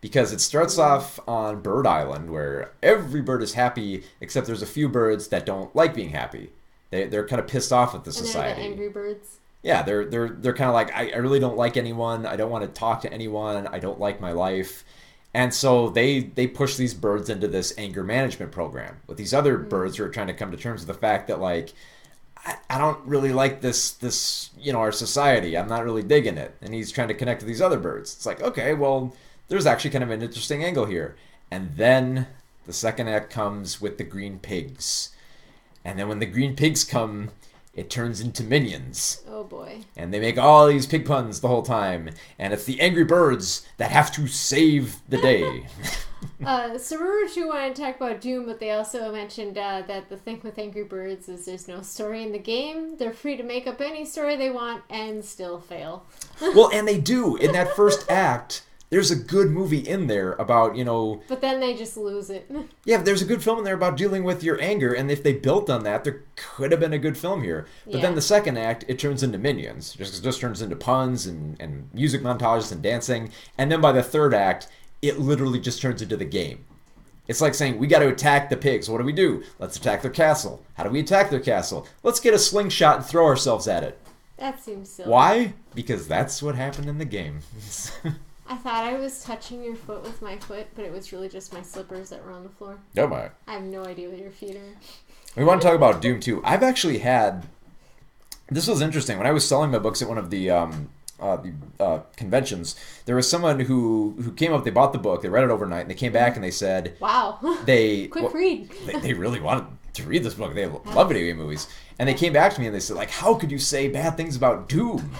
Because it starts off on Bird Island, where every bird is happy, except there's a few birds that don't like being happy. They're kind of pissed off with the society. And they're the Angry Birds? Yeah, they're kind of like, I really don't like anyone. I don't want to talk to anyone. I don't like my life. And so they push these birds into this anger management program with these other birds who are trying to come to terms with the fact that, like, I don't really like this, our society. I'm not really digging it. And he's trying to connect with these other birds. It's like, okay, well, there's actually kind of an interesting angle here. And then the second act comes with the green pigs. And then when the green pigs come, it turns into minions. Oh boy. And they make all these pig puns the whole time. And it's the Angry Birds that have to save the day. Saruruchu wanted to talk about Doom, but they also mentioned that the thing with Angry Birds is there's no story in the game. They're free to make up any story they want and still fail. Well, and they do. In that first act, there's a good movie in there about, But then they just lose it. Yeah, there's a good film in there about dealing with your anger, and if they built on that, there could have been a good film here. But then the second act, it turns into Minions. Just turns into puns and music montages and dancing. And then by the third act, it literally just turns into the game. It's like saying, we got to attack the pigs. What do? Let's attack their castle. How do we attack their castle? Let's get a slingshot and throw ourselves at it. That seems silly. Why? Because that's what happened in the game. I thought I was touching your foot with my foot, but it was really just my slippers that were on the floor. Oh my. I have no idea what your feet are. We want to talk about Doom 2. I've actually had... This was interesting. When I was selling my books at one of the conventions, there was someone who came up, they bought the book, they read it overnight, and they came back and they said... Wow. Quick read. They really wanted to read this book. They love video game movies. And they came back to me and they said, like, how could you say bad things about Doom?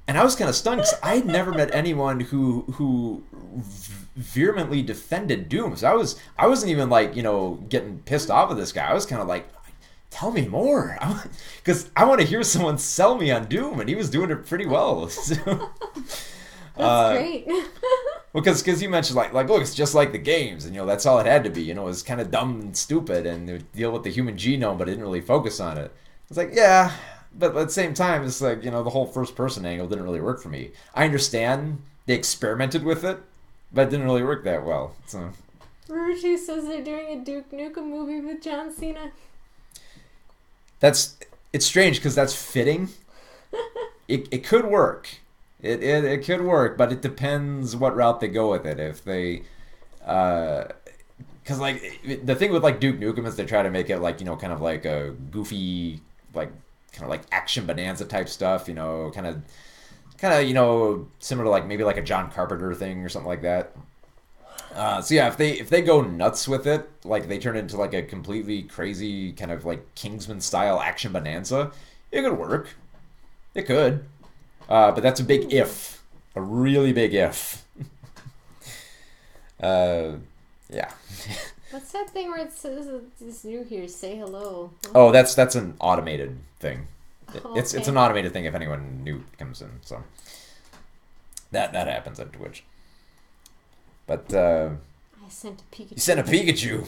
And I was kind of stunned because I had never met anyone who vehemently defended Doom. So I wasn't even like, getting pissed off at this guy. I was kind of like, tell me more. Because I want to hear someone sell me on Doom. And he was doing it pretty well. So, that's great. Well, because you mentioned, like, look, it's just like the games. And, that's all it had to be. It was kind of dumb and stupid. And it would deal with the human genome, but it didn't really focus on it. It's like, yeah... But at the same time, it's like, the whole first-person angle didn't really work for me. I understand they experimented with it, but it didn't really work that well. So. Ruruchu says they're doing a Duke Nukem movie with John Cena. It's strange because that's fitting. It could work. It could work, but it depends what route they go with it. If they... Because, like, the thing with, like, Duke Nukem is they try to make it, like, kind of like a goofy, like... kind of like action bonanza type stuff, kind of similar to like maybe like a John Carpenter thing or something like that. So yeah, if they go nuts with it, like they turn it into like a completely crazy kind of like Kingsman style action bonanza, it could work. It could, but that's a big if, a really big if. Yeah. What's that thing where it says it's new here? Say hello. Oh, that's an automated thing. It's Okay. an automated thing if anyone new comes in. So that happens on Twitch. But I sent a Pikachu. you sent a Pikachu.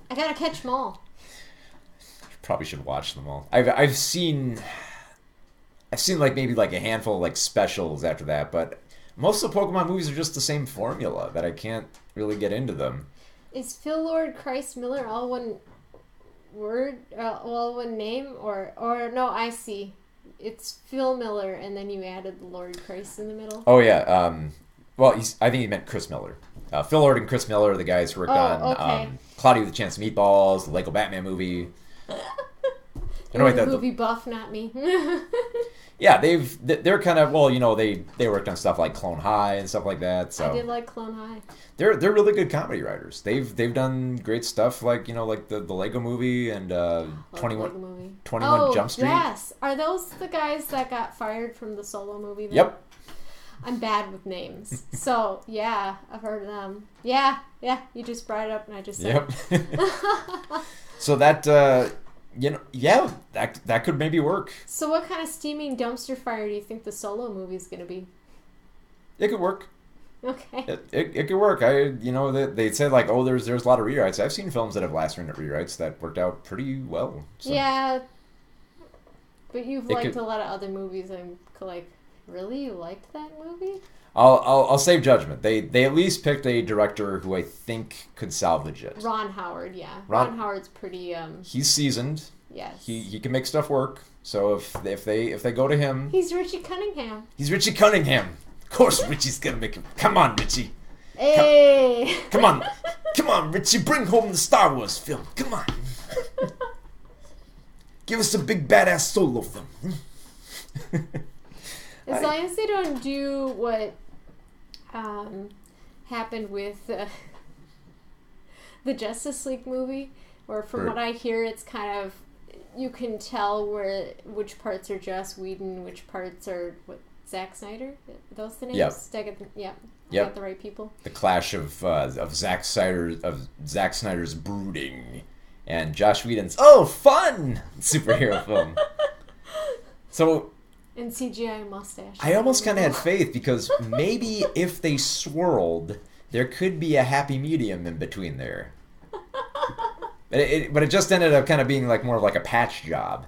I gotta catch them all. Probably should watch them all. I've seen like maybe like a handful of like specials after that, but most of the Pokemon movies are just the same formula that I can't really get into them. Is Phil Lord Christ Miller all one word, all one name, or no? I see. It's Phil Miller, and then you added the Lord Christ in the middle. Oh yeah. Well, I think he meant Chris Miller. Phil Lord and Chris Miller are the guys who worked on okay. Cloudy with a Chance of Meatballs, the Lego Batman movie. Movie buff, not me. Yeah, they're kind of they worked on stuff like Clone High and stuff like that. So I did like Clone High. They're really good comedy writers. They've done great stuff like like the Lego movie and 21 Jump Street. Yes, are those the guys that got fired from the Solo movie? Then? Yep. I'm bad with names, so yeah, I've heard of them. Yeah, you just brought it up and I just said. Yep. So that Yeah, that could maybe work. So what kind of steaming dumpster fire do you think the Solo movie is going to be? It could work. Okay. It could work. They said like, oh, there's a lot of rewrites. I've seen films that have last minute rewrites that worked out pretty well. So. Yeah, but you've liked a lot of other movies. I'm like, really, you liked that movie? I'll save judgment. They at least picked a director who I think could salvage it. Ron Howard, yeah. Ron Howard's pretty. He's seasoned. Yes. He can make stuff work. So if they go to him, he's Richie Cunningham. He's Richie Cunningham. Of course, Richie's gonna make him. Come on, Richie. Hey. Come on, Richie. Bring home the Star Wars film. Come on. Give us a big badass Solo film. As long as they don't do what happened with the Justice League movie, or from what I hear, it's kind of, you can tell which parts are Joss Whedon, which parts are Zack Snyder. Are those the names? Yep. I got the right people. The clash of Zack Snyder's brooding and Joss Whedon's fun superhero film. So. And CGI mustache. I almost kind of had faith because maybe if they swirled, there could be a happy medium in between there. But it just ended up kind of being like more of like a patch job.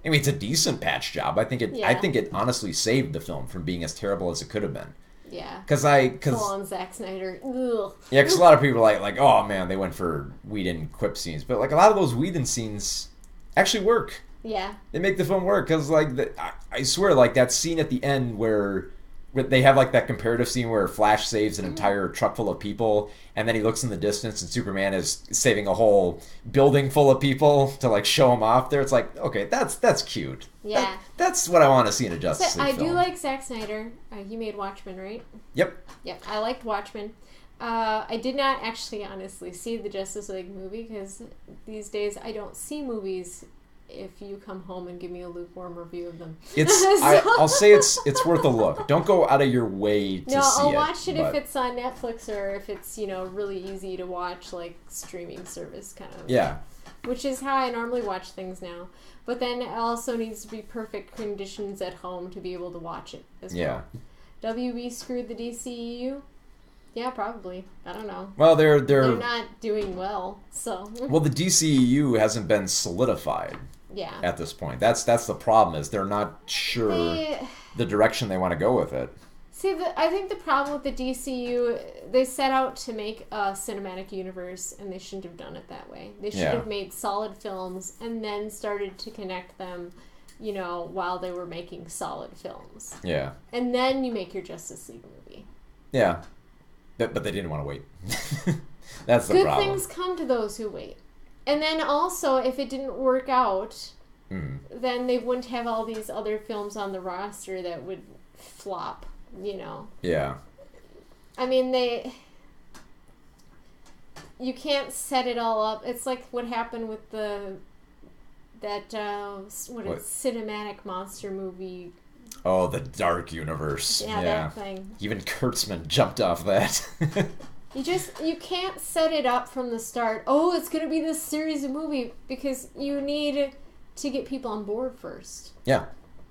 I mean, it's a decent patch job. I think it honestly saved the film from being as terrible as it could have been. Yeah. Because full on Zack Snyder. Ugh. Yeah, because a lot of people are like, oh man, they went for Whedon quip scenes, but like a lot of those Whedon scenes actually work. Yeah. They make the film work because, like, I swear, like, that scene at the end where they have, like, that comparative scene where Flash saves an entire truck full of people, and then he looks in the distance and Superman is saving a whole building full of people to, like, show him off there. It's like, okay, that's cute. Yeah. That's what I want to see in a Justice League film. I do like Zack Snyder. He made Watchmen, right? Yep. Yep, I liked Watchmen. I did not actually, honestly, see the Justice League movie because these days I don't see movies if you come home and give me a lukewarm review of them. I'll say it's worth a look. Don't go out of your way to see it. No, I'll watch it if it's on Netflix or if it's, really easy to watch, like, streaming service kind of. Yeah. Which is how I normally watch things now. But then it also needs to be perfect conditions at home to be able to watch it as well. WB screwed the DCEU? Yeah, probably. I don't know. Well, they're not doing well, so. Well, the DCEU hasn't been solidified. Yeah. At this point, that's the problem, is they're not sure the direction they want to go with it. See, I think the problem with the DCU, they set out to make a cinematic universe, and they shouldn't have done it that way. They should have made solid films and then started to connect them, while they were making solid films. Yeah. And then you make your Justice League movie. Yeah. But they didn't want to wait. That's the problem. Good things come to those who wait. And then also, if it didn't work out, then they wouldn't have all these other films on the roster that would flop, Yeah. I mean, you can't set it all up. It's like what happened with cinematic monster movie. Oh, the Dark Universe. Yeah, that thing. Even Kurtzman jumped off that. You can't set it up from the start. Oh, it's going to be this series of movie, because you need to get people on board first. Yeah.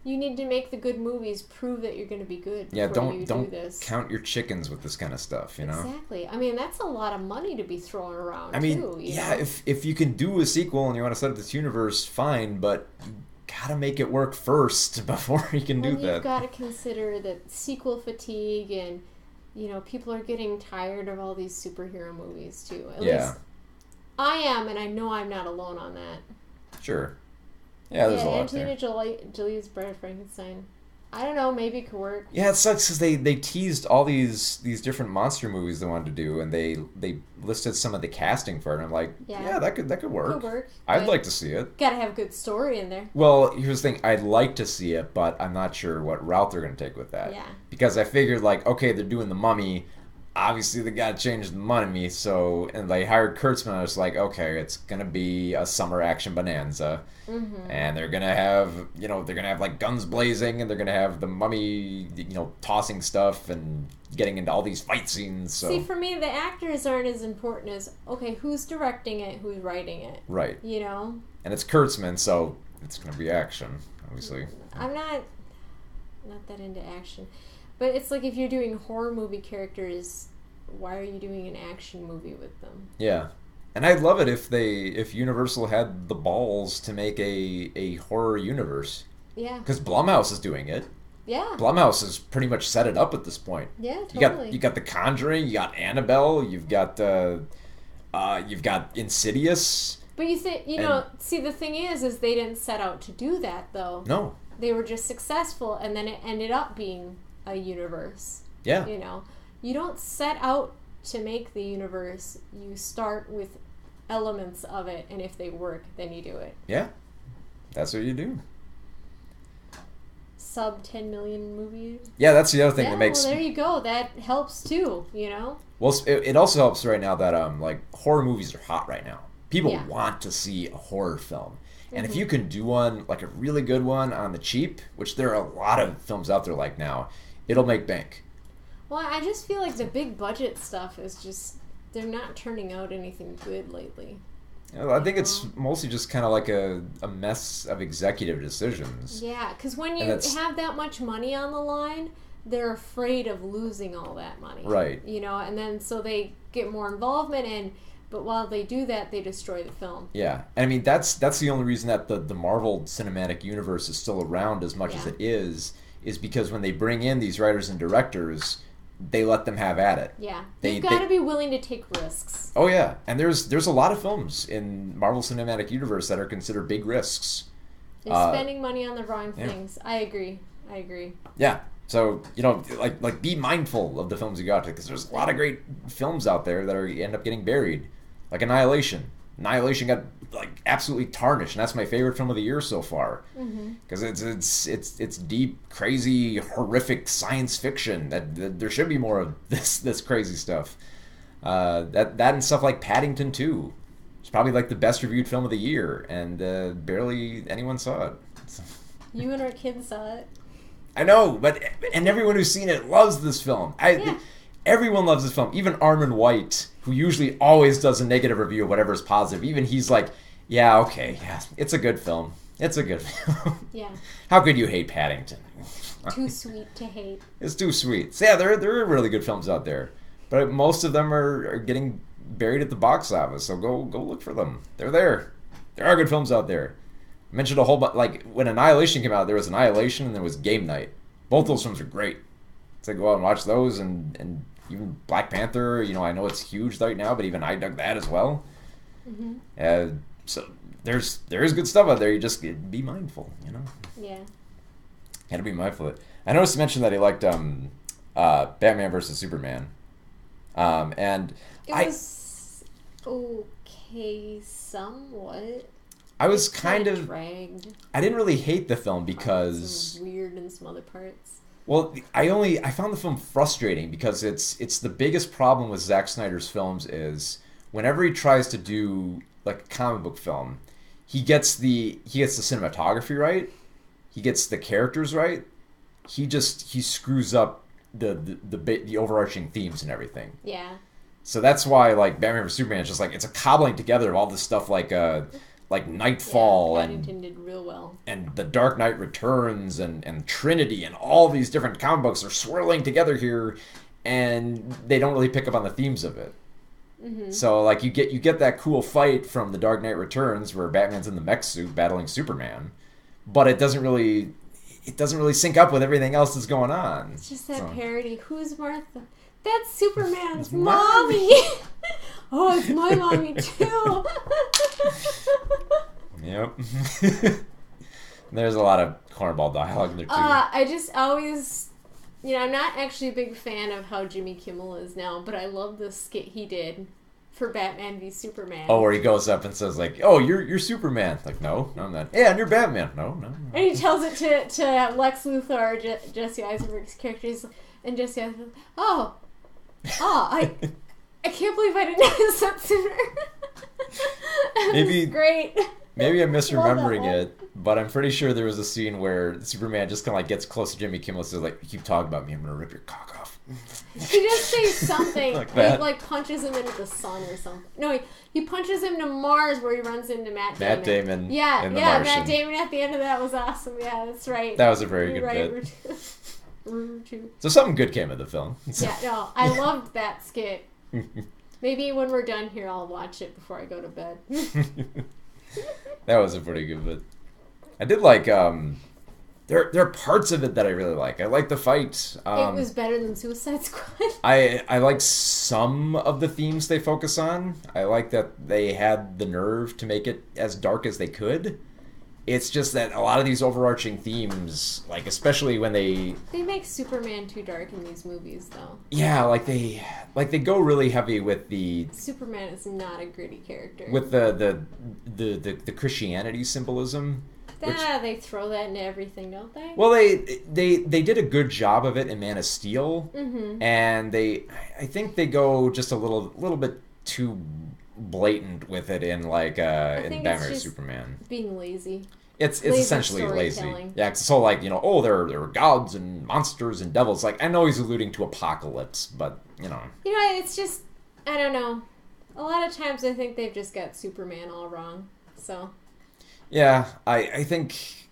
You need to make the good movies prove that you're going to be good. Yeah, don't do this. Count your chickens with this kind of stuff, Exactly. I mean, that's a lot of money to be thrown around. If you can do a sequel and you want to set up this universe, fine, but you gotta make it work first before you can do that. You've got to consider that sequel fatigue and. People are getting tired of all these superhero movies, too. At least I am, and I know I'm not alone on that. Sure. Yeah, there's a lot there. Angelina Jolie's Bride of Frankenstein. I don't know, maybe it could work. Yeah, it sucks because they teased all these different monster movies they wanted to do, and they listed some of the casting for it, and I'm like, yeah that could work. Could work. I'd like to see it. Gotta have a good story in there. Well, here's the thing. I'd like to see it, but I'm not sure what route they're going to take with that. Yeah. Because I figured, like, okay, they're doing The Mummy. obviously they gotta change the money, so and they hired Kurtzman. I was like, okay, it's gonna be a summer action bonanza, and they're gonna have like guns blazing, and they're gonna have the mummy tossing stuff and getting into all these fight scenes. So See, for me, the actors aren't as important as okay, who's directing it, who's writing it, right, and it's Kurtzman, so it's gonna be action, obviously. I'm not that into action. But it's like if you're doing horror movie characters, why are you doing an action movie with them? Yeah. And I'd love it if Universal had the balls to make a horror universe. Yeah. Because Blumhouse is doing it. Yeah. Blumhouse has pretty much set it up at this point. Yeah, totally. You got The Conjuring, you got Annabelle, you've got Insidious. But see, the thing is they didn't set out to do that though. No. They were just successful, and then it ended up being a universe. Yeah. You don't set out to make the universe. You start with elements of it, and if they work, then you do it. Yeah. That's what you do. Sub 10 million movies. Yeah, that's the other thing that makes. Well, there you go. That helps too. Well, it also helps right now that horror movies are hot right now. People Yeah. want to see a horror film. And if you can do one, like a really good one on the cheap, which there are a lot of films out there like now, it'll make bank. Well, I just feel like the big budget stuff is just, they're not turning out anything good lately. I think it's mostly just kind of like a mess of executive decisions. Yeah, because when you have that much money on the line, they're afraid of losing all that money. Right. And then so they get more involvement but while they do that, they destroy the film. Yeah. And I mean, that's the only reason that the Marvel Cinematic Universe is still around as much as it is because when they bring in these writers and directors, they let them have at it. Yeah. You've got to be willing to take risks. Oh, yeah. And there's a lot of films in Marvel Cinematic Universe that are considered big risks. They're spending money on the wrong things. I agree. Yeah. So, like be mindful of the films you got to, because there's a lot of great films out there that end up getting buried. Like Annihilation. Annihilation got absolutely tarnished, and that's my favorite film of the year so far. Because it's deep, crazy, horrific science fiction. That there should be more of this crazy stuff. That and stuff like Paddington 2. It's probably the best reviewed film of the year, and barely anyone saw it. You and our kids saw it. I know, and everyone who's seen it loves this film. Everyone loves this film. Even Armin White, who usually always does a negative review of whatever is positive, even he's like, yeah, okay, yeah, it's a good film. It's a good film. Yeah. How could you hate Paddington? Too sweet to hate. It's too sweet. So yeah, there are really good films out there, but most of them are getting buried at the box office. So go look for them. They're there. There are good films out there. I mentioned a whole bunch. When Annihilation came out, there was Annihilation and there was Game Night. Both those films are great. So go out and watch those, and even Black Panther. I know it's huge right now, but even I dug that as well. So there's good stuff out there. You just be mindful. Yeah. Got to be mindful of it. I noticed you mentioned that he liked Batman versus Superman, and it was okay, somewhat. I was kind of dragged. I didn't really hate the film because weird in some other parts. Well, I found the film frustrating because it's the biggest problem with Zack Snyder's films is whenever he tries to do a comic book film, he gets the cinematography right, he gets the characters right, he screws up the overarching themes and everything. Yeah. So that's why Batman vs Superman is just it's a cobbling together of all this stuff like Nightfall Paddington did real well. And The Dark Knight Returns and Trinity and all these different comic books are swirling together here, and they don't really pick up on the themes of it. So you get that cool fight from The Dark Knight Returns where Batman's in the mech suit battling Superman, but it doesn't really sync up with everything else that's going on. It's just that parody. Who's Martha? That's Superman's mommy. Oh, it's my mommy too. Yep. There's a lot of cornball dialogue in there too. I just always, I'm not actually a big fan of how Jimmy Kimmel is now, but I love the skit he did for Batman v Superman. Oh, where he goes up and says "Oh, you're Superman." No, I'm not. Yeah, and you're Batman. No. And he tells it to Lex Luthor, Jesse Eisenberg's character, and Jesse Eisenberg, oh, Oh, I can't believe I didn't notice that sooner. Maybe great. Maybe I'm misremembering Love that it, but I'm pretty sure there was a scene where Superman just kind of like gets close to Jimmy Kimmel and says like, "You keep talking about me, I'm gonna rip your cock off." He just says something. Like He that. like punches him into the sun or something. No, he punches him to Mars where he runs into Matt Damon. Matt Damon. Yeah, in The yeah, Martian. Matt Damon at the end of that was awesome. Yeah, that's right. That was a very good Right, bit. Rude. So something good came of the film. Yeah, no, I loved that skit. Maybe when we're done here, I'll watch it before I go to bed. That was a pretty good bit. I did like there are parts of it that I really like. I like the fight. It was better than Suicide Squad. I like some of the themes they focus on. I like that they had the nerve to make it as dark as they could. It's just that a lot of these overarching themes, like especially when they make Superman too dark in these movies, though. yeah, like they go really heavy with the Superman is not a gritty character. with the Christianity symbolism. They throw that into everything, don't they? Well, they did a good job of it in Man of Steel, and I think they go just a little bit too blatant with it in like in Batman vs Superman. Being lazy. It's Lazy essentially lazy. storytelling. Yeah, it's so like there are gods and monsters and devils. Like I know he's alluding to apocalypse, but It's just I don't know. A lot of times I think they've just got Superman all wrong. So. Yeah, I think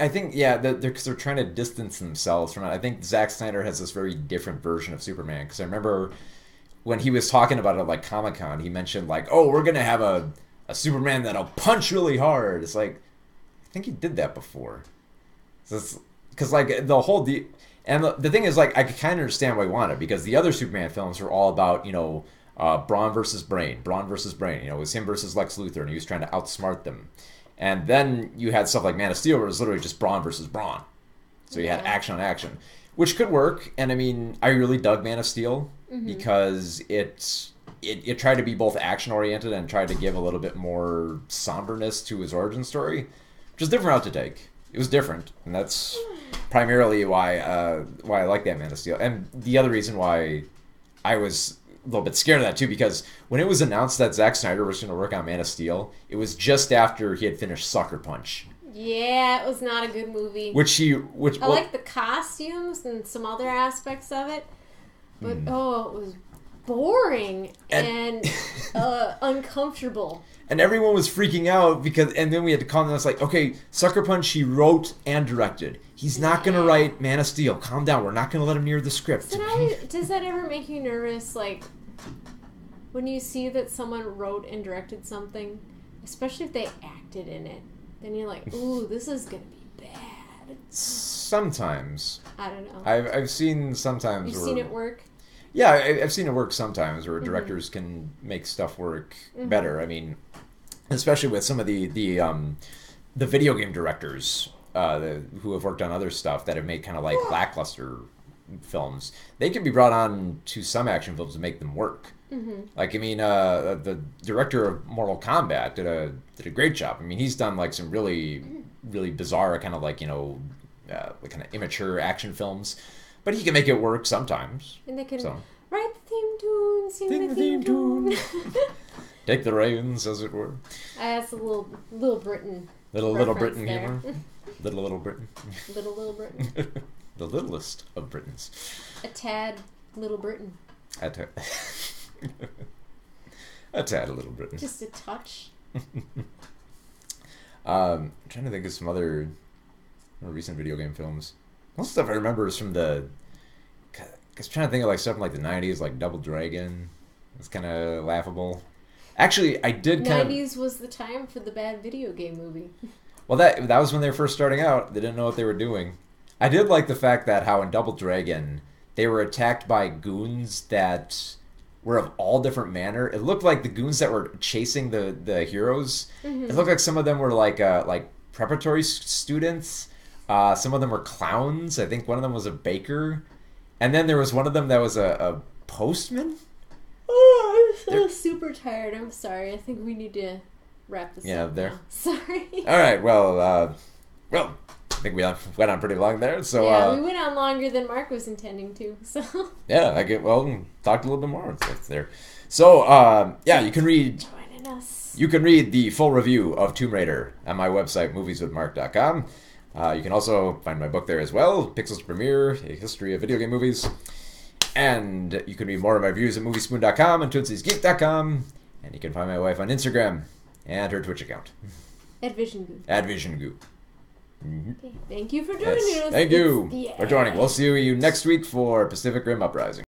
yeah, because they're trying to distance themselves from it. I think Zack Snyder has this very different version of Superman because I remember when he was talking about it at like Comic-Con, he mentioned like, "Oh, we're gonna have a Superman that'll punch really hard." It's like I think he did that before. Because like the thing is like I could kind of understand why he wanted it because the other Superman films are all about Brawn versus Brain. It was him versus Lex Luthor, and he was trying to outsmart them. And then you had stuff like Man of Steel, where it was literally just Brawn versus Brawn. So you had action on action, which could work. And I mean, I really dug Man of Steel because it tried to be both action oriented and tried to give a little bit more somberness to his origin story, which is a different route to take. It was different, and that's primarily why I like that Man of Steel. And the other reason why I was a little bit scared of that too, because when it was announced that Zack Snyder was going to work on Man of Steel, it was just after he had finished Sucker Punch. Yeah, it was not a good movie. I like the costumes and some other aspects of it, but it was boring and uncomfortable. And everyone was freaking out and then we had to call them. It's like, okay, Sucker Punch he wrote and directed. He's not going to write Man of Steel. Calm down. We're not going to let him near the script. Does that ever make you nervous, like, when you see that someone wrote and directed something, especially if they acted in it, then you're like, ooh, this is going to be bad. Sometimes. I don't know. I've seen sometimes You've seen it work? Yeah, I've seen it work sometimes where directors can make stuff work better. I mean, especially with some of the video game directors who have worked on other stuff that have made kind of like lackluster films. They can be brought on to some action films to make them work. Like, I mean, the director of Mortal Kombat did a great job. I mean, he's done like some really, really bizarre kind of like, like kind of immature action films. But he can make it work sometimes. And they can write the theme tune, sing the theme tune. Take the reins, as it were. That's a little Britain. Little Britain humor. Little Britain. Little Britain. The littlest of Britons. A tad Little Britain. A tad Little Britain. Just a touch. I'm trying to think of some other more recent video game films. Most stuff I remember is from I was trying to think of like stuff from like the 90s, like Double Dragon. It's kind of laughable. Actually, I did kind of... 90s was the time for the bad video game movie. Well, that was when they were first starting out. They didn't know what they were doing. I did like the fact that how in Double Dragon, they were attacked by goons that were of all different manner. It looked like the goons that were chasing the heroes. It looked like some of them were like preparatory students. Some of them were clowns. I think one of them was a baker. And then there was one of them that was a postman. Oh, I'm so super tired. I'm sorry. I think we need to wrap this up there. now. Sorry. All right. Well, think we went on pretty long there. So yeah, we went on longer than Mark was intending to. So yeah, talked a little bit more there. So yeah, you can read. Joining us. You can read the full review of Tomb Raider on my website, movieswithmark.com. You can also find my book there as well, Pixels Premiere, A History of Video Game Movies. And you can read more of my reviews at moviespoon.com and tootsiesgeek.com. And you can find my wife on Instagram and her Twitch account. At Vision Goo. At Vision Goo. Mm-hmm. Okay, thank you for joining us. Thank you for joining. We'll see you next week for Pacific Rim Uprising.